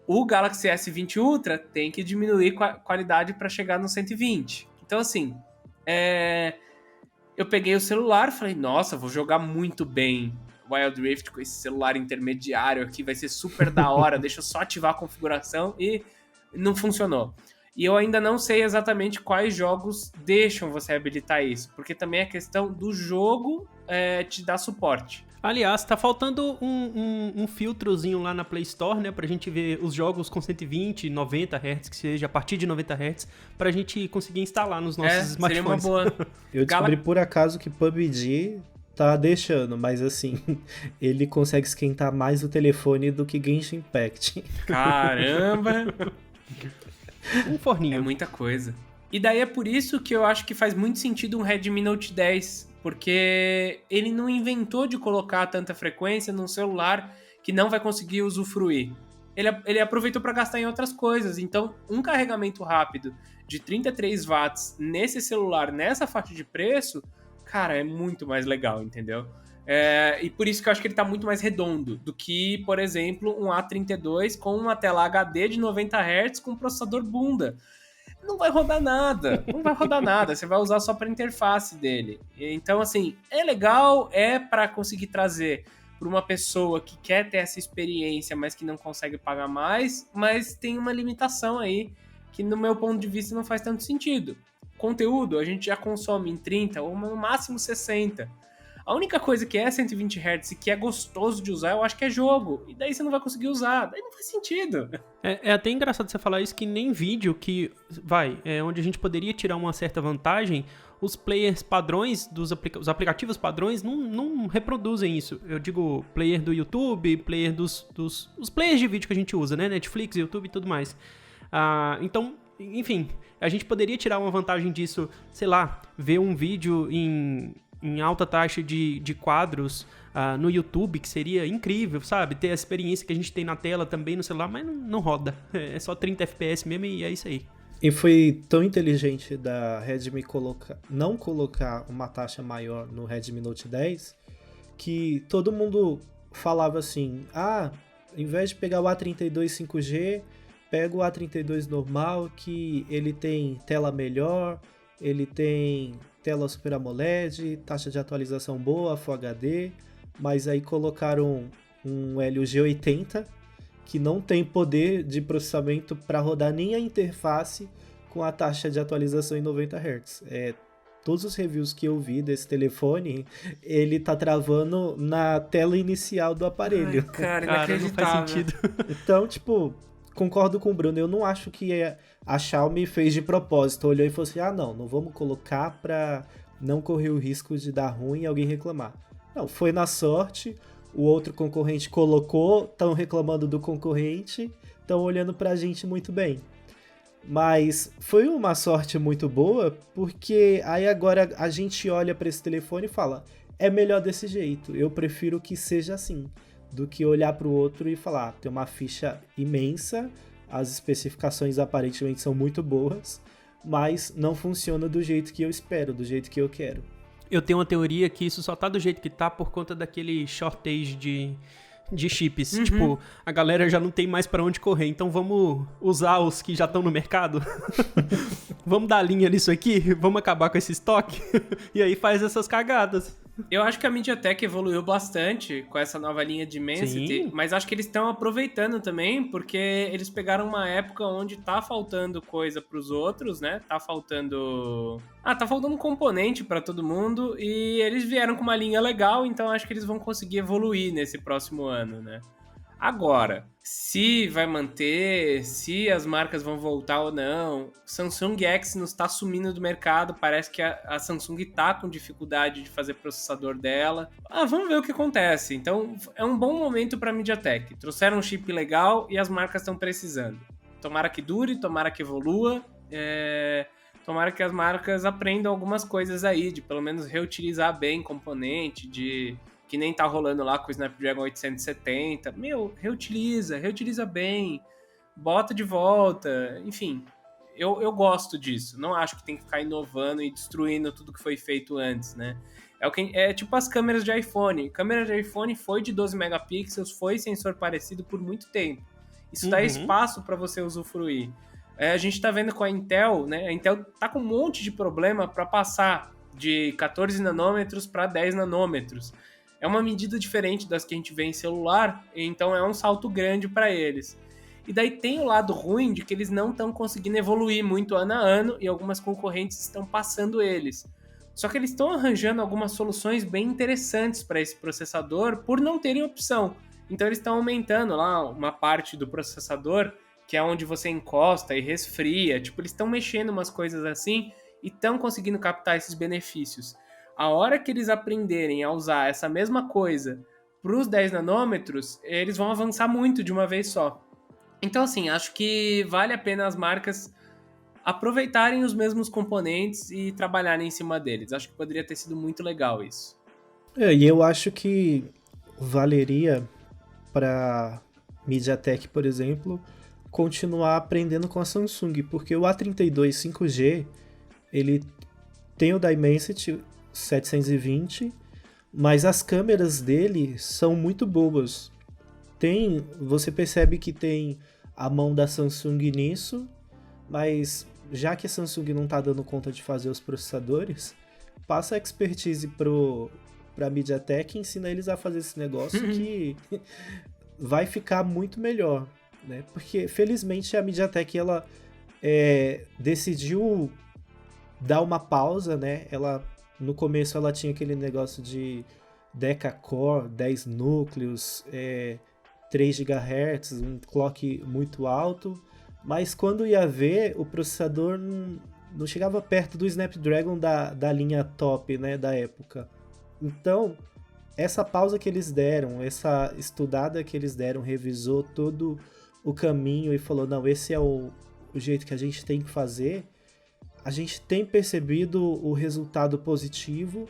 O Galaxy S20 Ultra tem que diminuir a qualidade para chegar no 120. Então, assim, Eu peguei o celular e falei, nossa, vou jogar muito bem Wild Rift com esse celular intermediário aqui, vai ser super da hora, deixa eu só ativar a configuração e não funcionou. E eu ainda não sei exatamente quais jogos deixam você habilitar isso, porque também é questão do jogo te dar suporte. Aliás, tá faltando um filtrozinho lá na Play Store, né? Pra gente ver os jogos com 120, 90 Hz, que seja, a partir de 90 Hz, pra gente conseguir instalar nos nossos smartphones. Seria uma boa. Eu descobri por acaso que PUBG tá deixando, mas assim, ele consegue esquentar mais o telefone do que Genshin Impact. Caramba! Um forninho. É muita coisa. E daí é por isso que eu acho que faz muito sentido um Redmi Note 10, porque ele não inventou de colocar tanta frequência num celular que não vai conseguir usufruir. Ele aproveitou para gastar em outras coisas. Então, um carregamento rápido de 33 watts nesse celular, nessa faixa de preço, cara, é muito mais legal, entendeu? E por isso que eu acho que ele tá muito mais redondo do que, por exemplo, um A32 com uma tela HD de 90 Hz com um processador bunda. Não vai rodar nada, você vai usar só para interface dele. Então, assim, é legal, para conseguir trazer para uma pessoa que quer ter essa experiência, mas que não consegue pagar mais, mas tem uma limitação aí que, no meu ponto de vista, não faz tanto sentido. Conteúdo, a gente já consome em 30 ou no máximo 60. A única coisa que é 120 Hz e que é gostoso de usar, eu acho que é jogo. E daí você não vai conseguir usar. Daí não faz sentido. É até engraçado você falar isso, que nem vídeo que onde a gente poderia tirar uma certa vantagem, os players padrões, os aplicativos padrões não reproduzem isso. Eu digo player do YouTube, player os players de vídeo que a gente usa, né? Netflix, YouTube e tudo mais. Então, enfim, a gente poderia tirar uma vantagem disso, sei lá, ver um vídeo em alta taxa de quadros no YouTube, que seria incrível, sabe? Ter a experiência que a gente tem na tela também no celular, mas não roda. É só 30 FPS mesmo e é isso aí. E foi tão inteligente da Redmi não colocar uma taxa maior no Redmi Note 10, que todo mundo falava assim, ao invés de pegar o A32 5G, pega o A32 normal, que ele tem tela melhor, ele tem tela Super AMOLED, taxa de atualização boa, Full HD, mas aí colocaram um Helio G80 que não tem poder de processamento para rodar nem a interface com a taxa de atualização em 90 Hz. Todos os reviews que eu vi desse telefone, ele tá travando na tela inicial do aparelho. Ai, cara, não faz sentido. Então, tipo, concordo com o Bruno, eu não acho que a Xiaomi fez de propósito, olhou e falou assim, não vamos colocar pra não correr o risco de dar ruim e alguém reclamar. Não, foi na sorte, o outro concorrente colocou, estão reclamando do concorrente, estão olhando pra gente muito bem. Mas foi uma sorte muito boa, porque aí agora a gente olha pra esse telefone e fala, é melhor desse jeito, eu prefiro que seja assim, do que olhar pro outro e falar, tem uma ficha imensa, as especificações aparentemente são muito boas, mas não funciona do jeito que eu espero, do jeito que eu quero. Eu tenho uma teoria que isso só tá do jeito que tá por conta daquele shortage de chips. Uhum. Tipo, a galera já não tem mais pra onde correr, então vamos usar os que já estão no mercado? Vamos dar linha nisso aqui? Vamos acabar com esse estoque? E aí faz essas cagadas. Eu acho que a MediaTek evoluiu bastante com essa nova linha de Dimensity, mas acho que eles estão aproveitando também, porque eles pegaram uma época onde tá faltando coisa pros outros, né? Tá faltando componente pra todo mundo, e eles vieram com uma linha legal, então acho que eles vão conseguir evoluir nesse próximo ano, né? Agora, se vai manter, se as marcas vão voltar ou não, Samsung Exynos está sumindo do mercado, parece que a Samsung está com dificuldade de fazer processador dela. Vamos ver o que acontece. Então, é um bom momento para a MediaTek. Trouxeram um chip legal e as marcas estão precisando. Tomara que dure, tomara que evolua, tomara que as marcas aprendam algumas coisas aí, de pelo menos reutilizar bem componente, que nem tá rolando lá com o Snapdragon 870. Reutiliza bem, bota de volta, enfim. Eu gosto disso. Não acho que tem que ficar inovando e destruindo tudo que foi feito antes, né? É tipo as câmeras de iPhone. Câmera de iPhone foi de 12 megapixels, foi sensor parecido por muito tempo. Isso dá espaço para você usufruir. A gente tá vendo com a Intel, né? A Intel tá com um monte de problema para passar de 14 nanômetros para 10 nanômetros. É uma medida diferente das que a gente vê em celular, então é um salto grande para eles. E daí tem o lado ruim de que eles não estão conseguindo evoluir muito ano a ano e algumas concorrentes estão passando eles. Só que eles estão arranjando algumas soluções bem interessantes para esse processador por não terem opção. Então eles estão aumentando lá uma parte do processador, que é onde você encosta e resfria. Tipo, eles estão mexendo umas coisas assim e estão conseguindo captar esses benefícios. A hora que eles aprenderem a usar essa mesma coisa para os 10 nanômetros, eles vão avançar muito de uma vez só. Então, assim, acho que vale a pena as marcas aproveitarem os mesmos componentes e trabalharem em cima deles. Acho que poderia ter sido muito legal isso. E eu acho que valeria para MediaTek, por exemplo, continuar aprendendo com a Samsung, porque o A32 5G, ele tem o Dimensity 720, mas as câmeras dele são muito boas. Você percebe que tem a mão da Samsung nisso, mas já que a Samsung não está dando conta de fazer os processadores, passa a expertise para a MediaTek e ensina eles a fazer esse negócio que vai ficar muito melhor, né? Porque felizmente a MediaTek ela decidiu dar uma pausa, né? No começo ela tinha aquele negócio de deca-core, 10 núcleos, 3 GHz, um clock muito alto, mas quando ia ver, o processador não chegava perto do Snapdragon da linha top, né, da época. Então, essa pausa que eles deram, essa estudada que eles deram, revisou todo o caminho e falou, não, esse é o jeito que a gente tem que fazer, a gente tem percebido o resultado positivo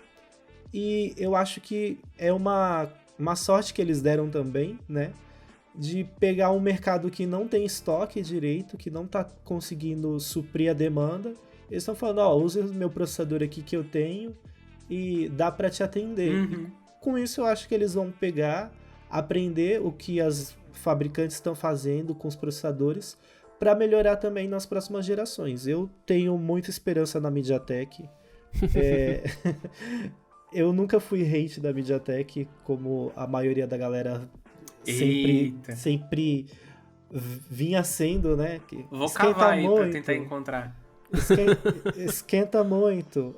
e eu acho que é uma sorte que eles deram também, né? De pegar um mercado que não tem estoque direito, que não está conseguindo suprir a demanda. Eles estão falando, usa o meu processador aqui que eu tenho e dá para te atender. Uhum. E com isso eu acho que eles vão pegar, aprender o que as fabricantes estão fazendo com os processadores para melhorar também nas próximas gerações. Eu tenho muita esperança na MediaTek. Eu nunca fui hate da MediaTek, como a maioria da galera sempre vinha sendo, né? Vou cavar aí pra tentar encontrar. Esquenta muito,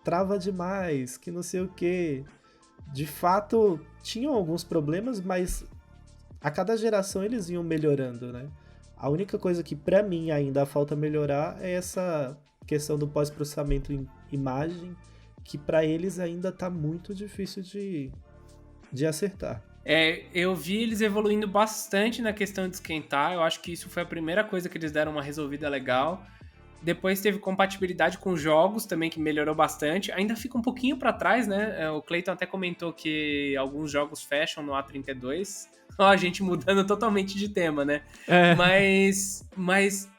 trava demais, que não sei o que. De fato, tinham alguns problemas, mas a cada geração eles iam melhorando, né? A única coisa que pra mim ainda falta melhorar é essa questão do pós-processamento em imagem, que pra eles ainda tá muito difícil de acertar. Eu vi eles evoluindo bastante na questão de esquentar. Eu acho que isso foi a primeira coisa que eles deram uma resolvida legal. Depois teve compatibilidade com jogos também, que melhorou bastante. Ainda fica um pouquinho para trás, né? O Clayton até comentou que alguns jogos fecham no A32. Ó, a gente mudando totalmente de tema, né? Mas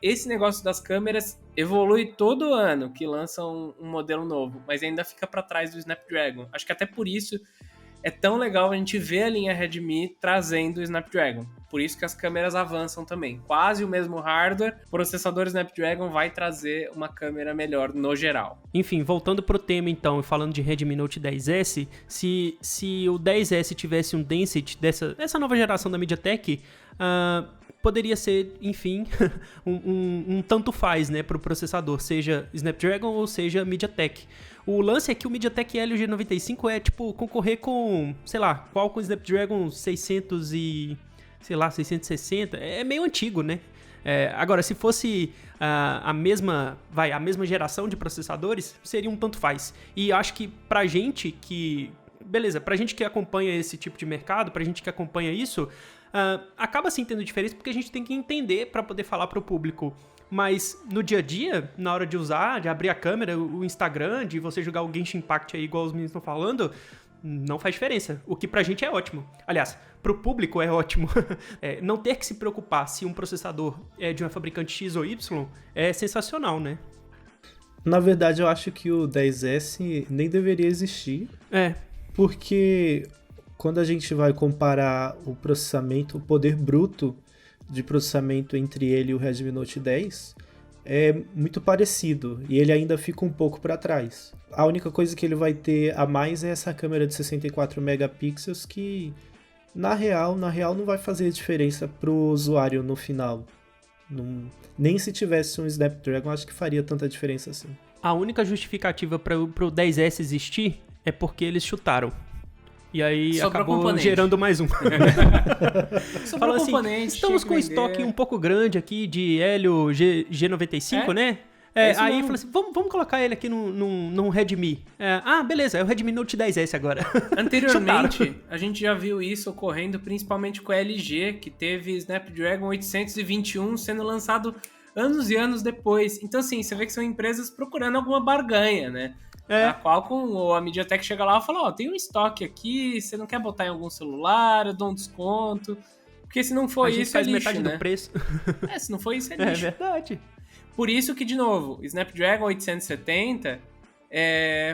esse negócio das câmeras evolui todo ano que lançam um modelo novo, mas ainda fica para trás do Snapdragon. Acho que até por isso é tão legal a gente ver a linha Redmi trazendo o Snapdragon. Por isso que as câmeras avançam também. Quase o mesmo hardware, o processador Snapdragon vai trazer uma câmera melhor no geral. Enfim, voltando pro tema então, e falando de Redmi Note 10S, se o 10S tivesse um Density dessa nova geração da MediaTek, poderia ser, enfim, um tanto faz, né, pro processador, seja Snapdragon ou seja MediaTek. O lance é que o MediaTek Helio G95 é, tipo, concorrer com, sei lá, Qualcomm Snapdragon 660, é meio antigo, né? Agora, se fosse a mesma geração de processadores, seria um tanto faz. E acho que pra gente que acompanha esse tipo de mercado, pra gente que acompanha isso, acaba sim tendo diferença, porque a gente tem que entender pra poder falar pro público. Mas no dia a dia, na hora de usar, de abrir a câmera, o Instagram, de você jogar o Genshin Impact aí, igual os meninos estão falando, não faz diferença. O que pra gente é ótimo. Aliás, pro público é ótimo. Não ter que se preocupar se um processador é de uma fabricante X ou Y é sensacional, né? Na verdade, eu acho que o 10S nem deveria existir. Porque quando a gente vai comparar o processamento, o poder bruto de processamento entre ele e o Redmi Note 10, é muito parecido e ele ainda fica um pouco para trás. A única coisa que ele vai ter a mais é essa câmera de 64 megapixels que na real não vai fazer diferença pro usuário no final. Nem se tivesse um Snapdragon, acho que faria tanta diferença assim. A única justificativa pro 10S existir é porque eles chutaram. E aí Sobrou acabou componente. gerando mais um. Sobrou Fala assim, componente, estamos tinha com um que vender. estoque um pouco grande aqui de Helio G95, né? isso Aí mesmo. fala assim, vamos colocar ele aqui num Redmi. Beleza, é o Redmi Note 10S agora. Anteriormente, a gente já viu isso ocorrendo principalmente com a LG, que teve Snapdragon 821 sendo lançado anos e anos depois. Então, assim, você vê que são empresas procurando alguma barganha, né? A Qualcomm ou a MediaTek chega lá e fala, tem um estoque aqui, você não quer botar em algum celular, eu dou um desconto. Porque se não for A gente isso, faz é lixo, metade né? do preço. Se não for isso, é É lixo. verdade. Por isso que, de novo, Snapdragon 870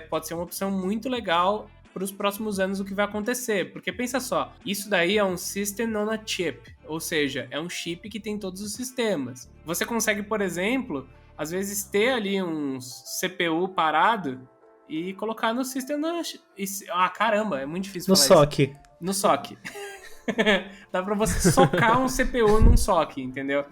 pode ser uma opção muito legal para os próximos anos o que vai acontecer. Porque pensa só, isso daí é um System on a Chip, ou seja, é um chip que tem todos os sistemas. Você consegue, por exemplo, às vezes ter ali um CPU parado e colocar no System on a Chip. Caramba, é muito difícil No falar SoC. isso. No SoC. Dá para você socar um CPU num SoC, entendeu?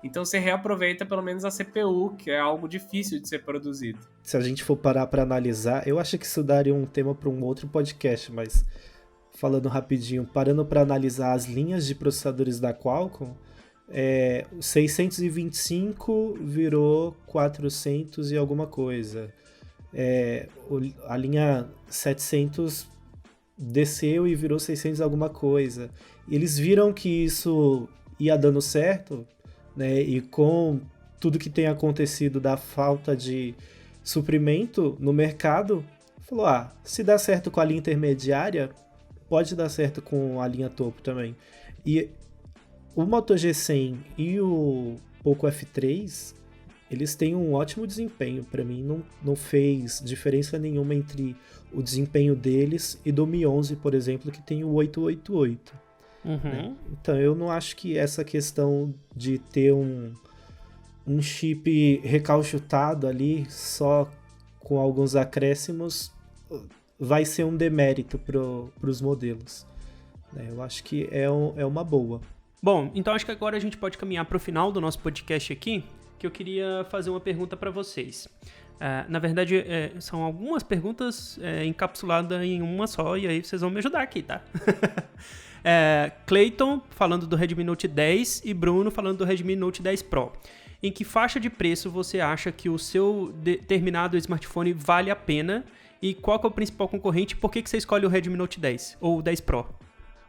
Então você reaproveita pelo menos a CPU, que é algo difícil de ser produzido. Se a gente for parar para analisar, eu acho que isso daria um tema para um outro podcast, mas falando rapidinho, parando para analisar as linhas de processadores da Qualcomm, 625 virou 400 e alguma coisa. A linha 700 desceu e virou 600 e alguma coisa. E eles viram que isso ia dando certo, né? E com tudo que tem acontecido da falta de suprimento no mercado, falou, se dá certo com a linha intermediária, pode dar certo com a linha topo também. E o Moto G100 e o Poco F3, eles têm um ótimo desempenho. Para mim, não fez diferença nenhuma entre o desempenho deles e do Mi 11, por exemplo, que tem o 888. Né? Então, eu não acho que essa questão de ter um chip recalchutado ali, só com alguns acréscimos, vai ser um demérito para os modelos. Eu acho que é uma boa. Bom, então acho que agora a gente pode caminhar para o final do nosso podcast aqui, que eu queria fazer uma pergunta para vocês. Na verdade, são algumas perguntas encapsuladas em uma só, e aí vocês vão me ajudar aqui, tá? Clayton falando do Redmi Note 10 e Bruno falando do Redmi Note 10 Pro. Em que faixa de preço você acha que o seu determinado smartphone vale a pena? E qual que é o principal concorrente? Por que você escolhe o Redmi Note 10 ou o 10 Pro?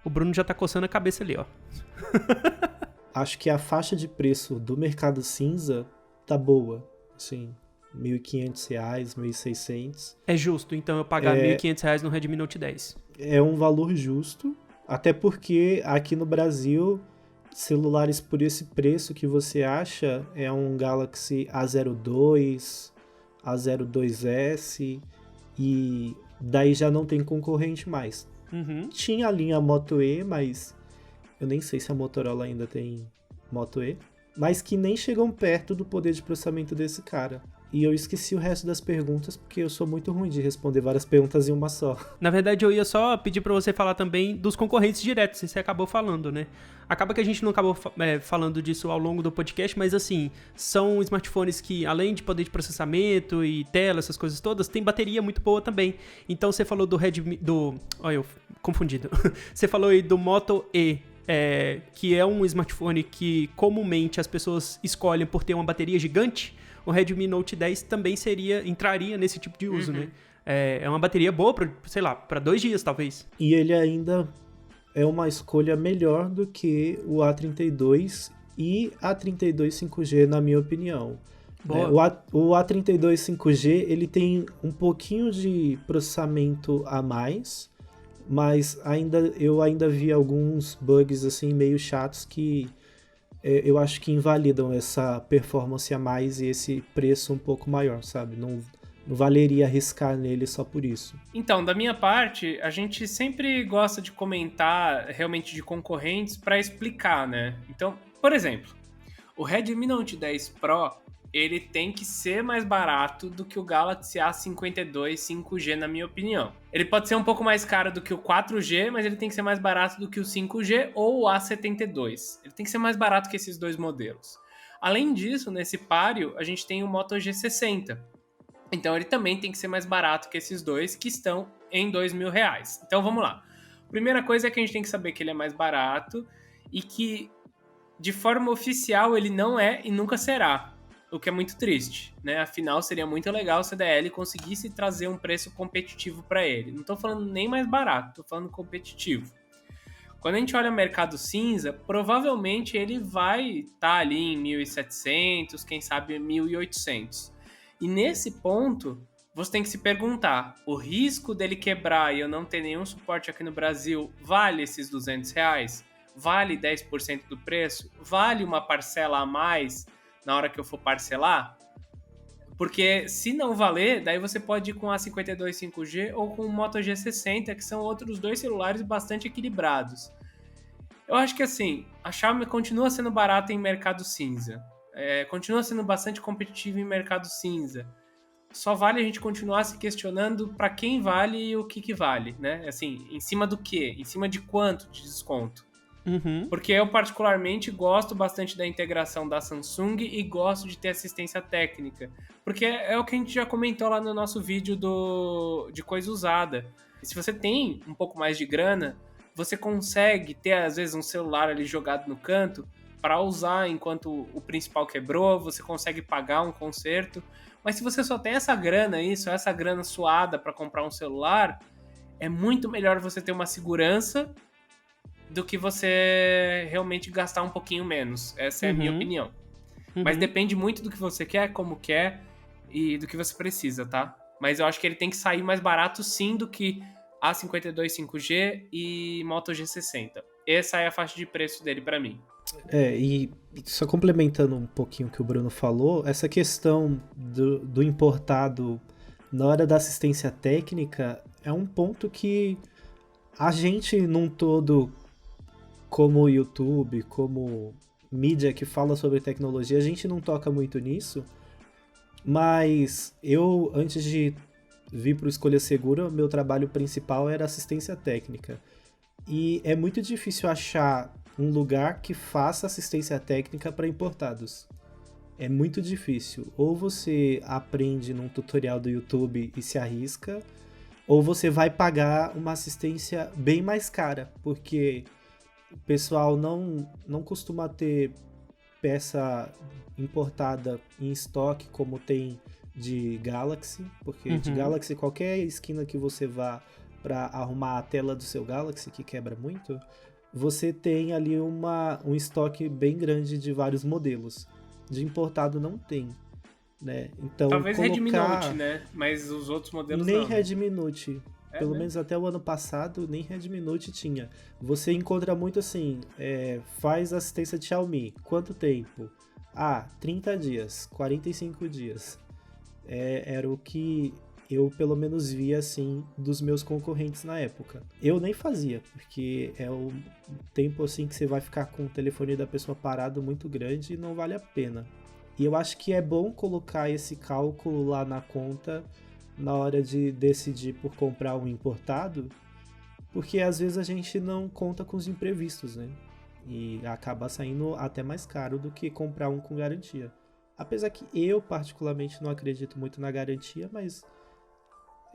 O Bruno já tá coçando a cabeça ali, ó. Acho que a faixa de preço do mercado cinza tá boa. Assim, R$1.500, R$1.600. É justo, então, eu pagar R$1.500 no Redmi Note 10. É um valor justo, até porque aqui no Brasil, celulares por esse preço que você acha é um Galaxy A02, A02S, e daí já não tem concorrente mais. Tinha a linha Moto E, mas eu nem sei se a Motorola ainda tem Moto E, mas que nem chegam perto do poder de processamento desse cara. E eu esqueci o resto das perguntas, porque eu sou muito ruim de responder várias perguntas em uma só. Na verdade, eu ia só pedir pra você falar também dos concorrentes diretos, você acabou falando, né? Acaba que a gente não acabou falando disso ao longo do podcast, mas assim, são smartphones que, além de poder de processamento e tela, essas coisas todas, tem bateria muito boa também. Então você falou do Redmi, olha, eu confundido. Você falou aí do Moto E, que é um smartphone que comumente as pessoas escolhem por ter uma bateria gigante. O Redmi Note 10 também entraria nesse tipo de uso, né? É uma bateria boa para 2 dias, talvez. E ele ainda é uma escolha melhor do que o A32 e A32 5G, na minha opinião. O A32 5G, ele tem um pouquinho de processamento a mais, mas eu ainda vi alguns bugs assim meio chatos que eu acho que invalidam essa performance a mais e esse preço um pouco maior, sabe? Não valeria arriscar nele só por isso. Então, da minha parte, a gente sempre gosta de comentar realmente de concorrentes para explicar, né? Então, por exemplo, o Redmi Note 10 Pro, ele tem que ser mais barato do que o Galaxy A52 5G, na minha opinião. Ele pode ser um pouco mais caro do que o 4G, mas ele tem que ser mais barato do que o 5G ou o A72. Ele tem que ser mais barato que esses dois modelos. Além disso, nesse páreo, a gente tem o Moto G60. Então ele também tem que ser mais barato que esses dois, que estão em R$2.000. Então vamos lá. Primeira coisa é que a gente tem que saber que ele é mais barato e que, de forma oficial, ele não é e nunca será. O que é muito triste, né? Afinal, seria muito legal se a CDL conseguisse trazer um preço competitivo para ele. Não estou falando nem mais barato, estou falando competitivo. Quando a gente olha o mercado cinza, provavelmente ele vai estar ali em 1.700, quem sabe 1.800. E nesse ponto, você tem que se perguntar, o risco dele quebrar e eu não ter nenhum suporte aqui no Brasil vale esses R$200? Vale 10% do preço? Vale uma parcela a mais na hora que eu for parcelar? Porque se não valer, daí você pode ir com a A52 5G ou com o Moto G60, que são outros dois celulares bastante equilibrados. Eu acho que assim, a Xiaomi continua sendo barata em mercado cinza. Continua sendo bastante competitiva em mercado cinza. Só vale a gente continuar se questionando para quem vale e o que vale, né? Assim, em cima do quê? Em cima de quanto de desconto? Porque eu particularmente gosto bastante da integração da Samsung e gosto de ter assistência técnica. Porque é o que a gente já comentou lá no nosso vídeo de coisa usada. E se você tem um pouco mais de grana, você consegue ter às vezes um celular ali jogado no canto para usar enquanto o principal quebrou, você consegue pagar um conserto. Mas se você só tem essa grana aí, só essa grana suada para comprar um celular, é muito melhor você ter uma segurança do que você realmente gastar um pouquinho menos. Essa é a minha opinião. Mas depende muito do que você quer, como quer e do que você precisa, tá? Mas eu acho que ele tem que sair mais barato sim do que A52 5G e Moto G60. Essa é a faixa de preço dele pra mim. E só complementando um pouquinho o que o Bruno falou, essa questão do importado na hora da assistência técnica é um ponto que a gente num todo, como o YouTube, como mídia que fala sobre tecnologia, a gente não toca muito nisso, mas eu, antes de vir para o Escolha Segura, meu trabalho principal era assistência técnica. E é muito difícil achar um lugar que faça assistência técnica para importados. É muito difícil. Ou você aprende num tutorial do YouTube e se arrisca, ou você vai pagar uma assistência bem mais cara, porque o pessoal não costuma ter peça importada em estoque como tem de Galaxy, porque de Galaxy, qualquer esquina que você vá para arrumar a tela do seu Galaxy, que quebra muito, você tem ali um estoque bem grande de vários modelos. De importado não tem, né? Então, talvez Redmi Note, né? Mas os outros modelos nem não. Redmi Note. Pelo menos até o ano passado, nem Redmi Note tinha. Você encontra muito assim, faz assistência de Xiaomi. Quanto tempo? 30 dias, 45 dias. Era o que eu pelo menos via assim dos meus concorrentes na época. Eu nem fazia, porque é um tempo assim que você vai ficar com o telefone da pessoa parado muito grande e não vale a pena. E eu acho que é bom colocar esse cálculo lá na conta na hora de decidir por comprar um importado, porque às vezes a gente não conta com os imprevistos, né? E acaba saindo até mais caro do que comprar um com garantia. Apesar que eu particularmente não acredito muito na garantia, mas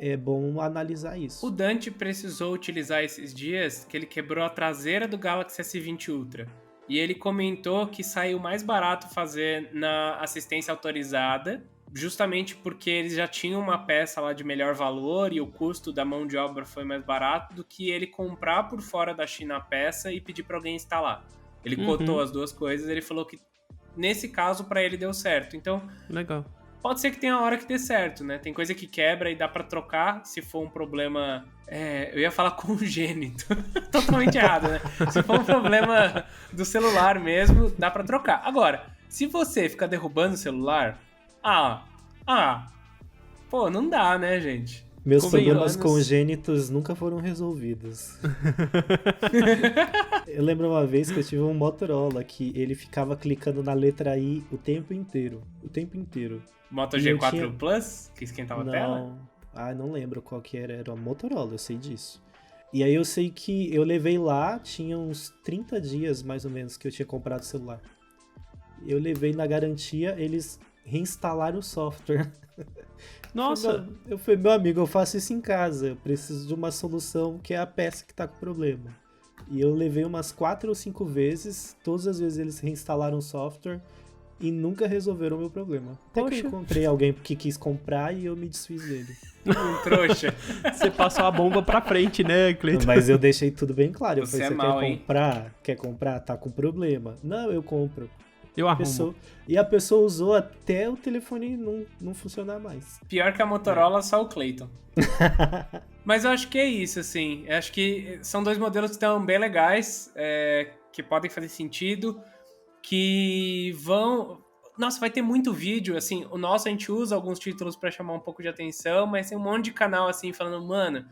é bom analisar isso. O Dante precisou utilizar esses dias que ele quebrou a traseira do Galaxy S20 Ultra. E ele comentou que saiu mais barato fazer na assistência autorizada, justamente porque eles já tinham uma peça lá de melhor valor e o custo da mão de obra foi mais barato do que ele comprar por fora da China a peça e pedir para alguém instalar. Ele cotou as duas coisas, ele falou que nesse caso para ele deu certo. Então, legal. Pode ser que tenha uma hora que dê certo, né? Tem coisa que quebra e dá para trocar se for um problema... eu ia falar congênito. Totalmente errado, né? Se for um problema do celular mesmo, dá para trocar. Agora, se você ficar derrubando o celular... pô, não dá, né, gente? Meus Convenhamos. problemas congênitos nunca foram resolvidos. Eu lembro uma vez que eu tive um Motorola que ele ficava clicando na letra I o tempo inteiro. O tempo inteiro. Moto E eu G4 tinha- Plus, que esquentava a tela? Não. Ah, não lembro qual que era. Era uma Motorola, eu sei disso. E aí eu sei que eu levei lá, tinha uns 30 dias mais ou menos que eu tinha comprado o celular. Eu levei na garantia, eles reinstalaram o software. Nossa, Eu falei, meu amigo, eu faço isso em casa. Eu preciso de uma solução que é a peça que tá com problema. E eu levei umas 4 ou 5 vezes. Todas as vezes eles reinstalaram o software e nunca resolveram o meu problema. Até que Poxa. eu encontrei alguém que quis comprar e eu me desfiz dele. Um trouxa. você passou a bomba pra frente, né, Cleiton? Mas eu deixei tudo bem claro. Eu Você falei, é você mau, quer hein? comprar? Quer comprar? Tá com problema. Não, eu compro. Eu A arrumo. pessoa- E a pessoa usou até o telefone não funcionar mais. Pior que a Motorola, só o Clayton. Mas eu acho que é isso, assim. Eu acho que são dois modelos que estão bem legais, que podem fazer sentido, que vão... Nossa, vai ter muito vídeo, assim. O nosso a gente usa alguns títulos pra chamar um pouco de atenção, mas tem um monte de canal, assim, falando, mano,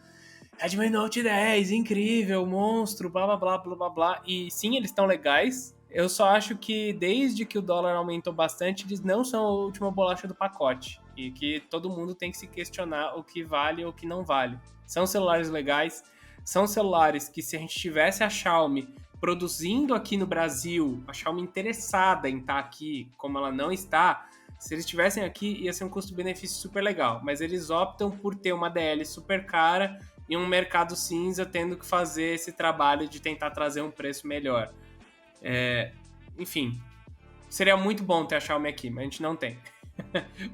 Redmi Note 10, incrível, monstro, blá, blá, blá, blá, blá, blá. E sim, eles estão legais. Eu só acho que desde que o dólar aumentou bastante, eles não são a última bolacha do pacote. E que todo mundo tem que se questionar o que vale e o que não vale. São celulares legais, são celulares que se a gente tivesse a Xiaomi produzindo aqui no Brasil, a Xiaomi interessada em estar aqui, como ela não está, se eles estivessem aqui ia ser um custo-benefício super legal. Mas eles optam por ter uma DL super cara e um mercado cinza tendo que fazer esse trabalho de tentar trazer um preço melhor. Enfim, seria muito bom ter a Xiaomi aqui, mas a gente não tem.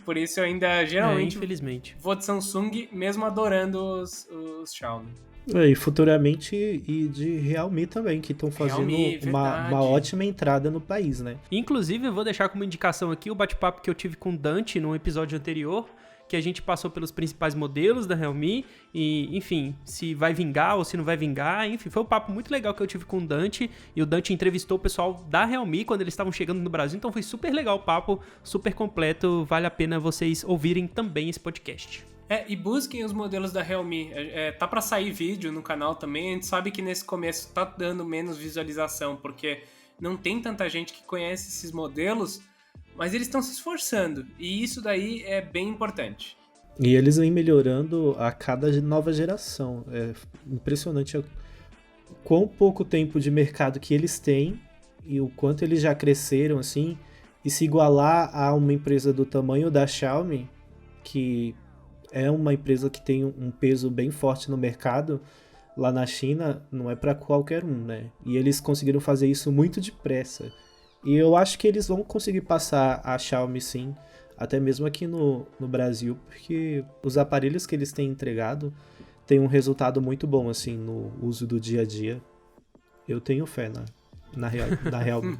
Por isso eu ainda geralmente infelizmente. vou de Samsung, mesmo adorando os Xiaomi. E futuramente e de Realme também, que estão fazendo Realme, uma verdade. ótima entrada no país, né? Inclusive, eu vou deixar como indicação aqui o bate-papo que eu tive com o Dante no episódio anterior, que a gente passou pelos principais modelos da Realme e, enfim, se vai vingar ou se não vai vingar. Enfim, foi um papo muito legal que eu tive com o Dante e o Dante entrevistou o pessoal da Realme quando eles estavam chegando no Brasil, então foi super legal o papo, super completo, vale a pena vocês ouvirem também esse podcast. E busquem os modelos da Realme. Tá pra sair vídeo no canal também. A gente sabe que nesse começo tá dando menos visualização, porque não tem tanta gente que conhece esses modelos, mas eles estão se esforçando. E isso daí é bem importante. E eles vêm melhorando a cada nova geração. É impressionante o quão pouco tempo de mercado que eles têm e o quanto eles já cresceram, assim. E se igualar a uma empresa do tamanho da Xiaomi, que é uma empresa que tem um peso bem forte no mercado, lá na China, não é para qualquer um, né? E eles conseguiram fazer isso muito depressa. E eu acho que eles vão conseguir passar a Xiaomi, sim, até mesmo aqui no Brasil, porque os aparelhos que eles têm entregado têm um resultado muito bom, assim, no uso do dia a dia. Eu tenho fé na Realme.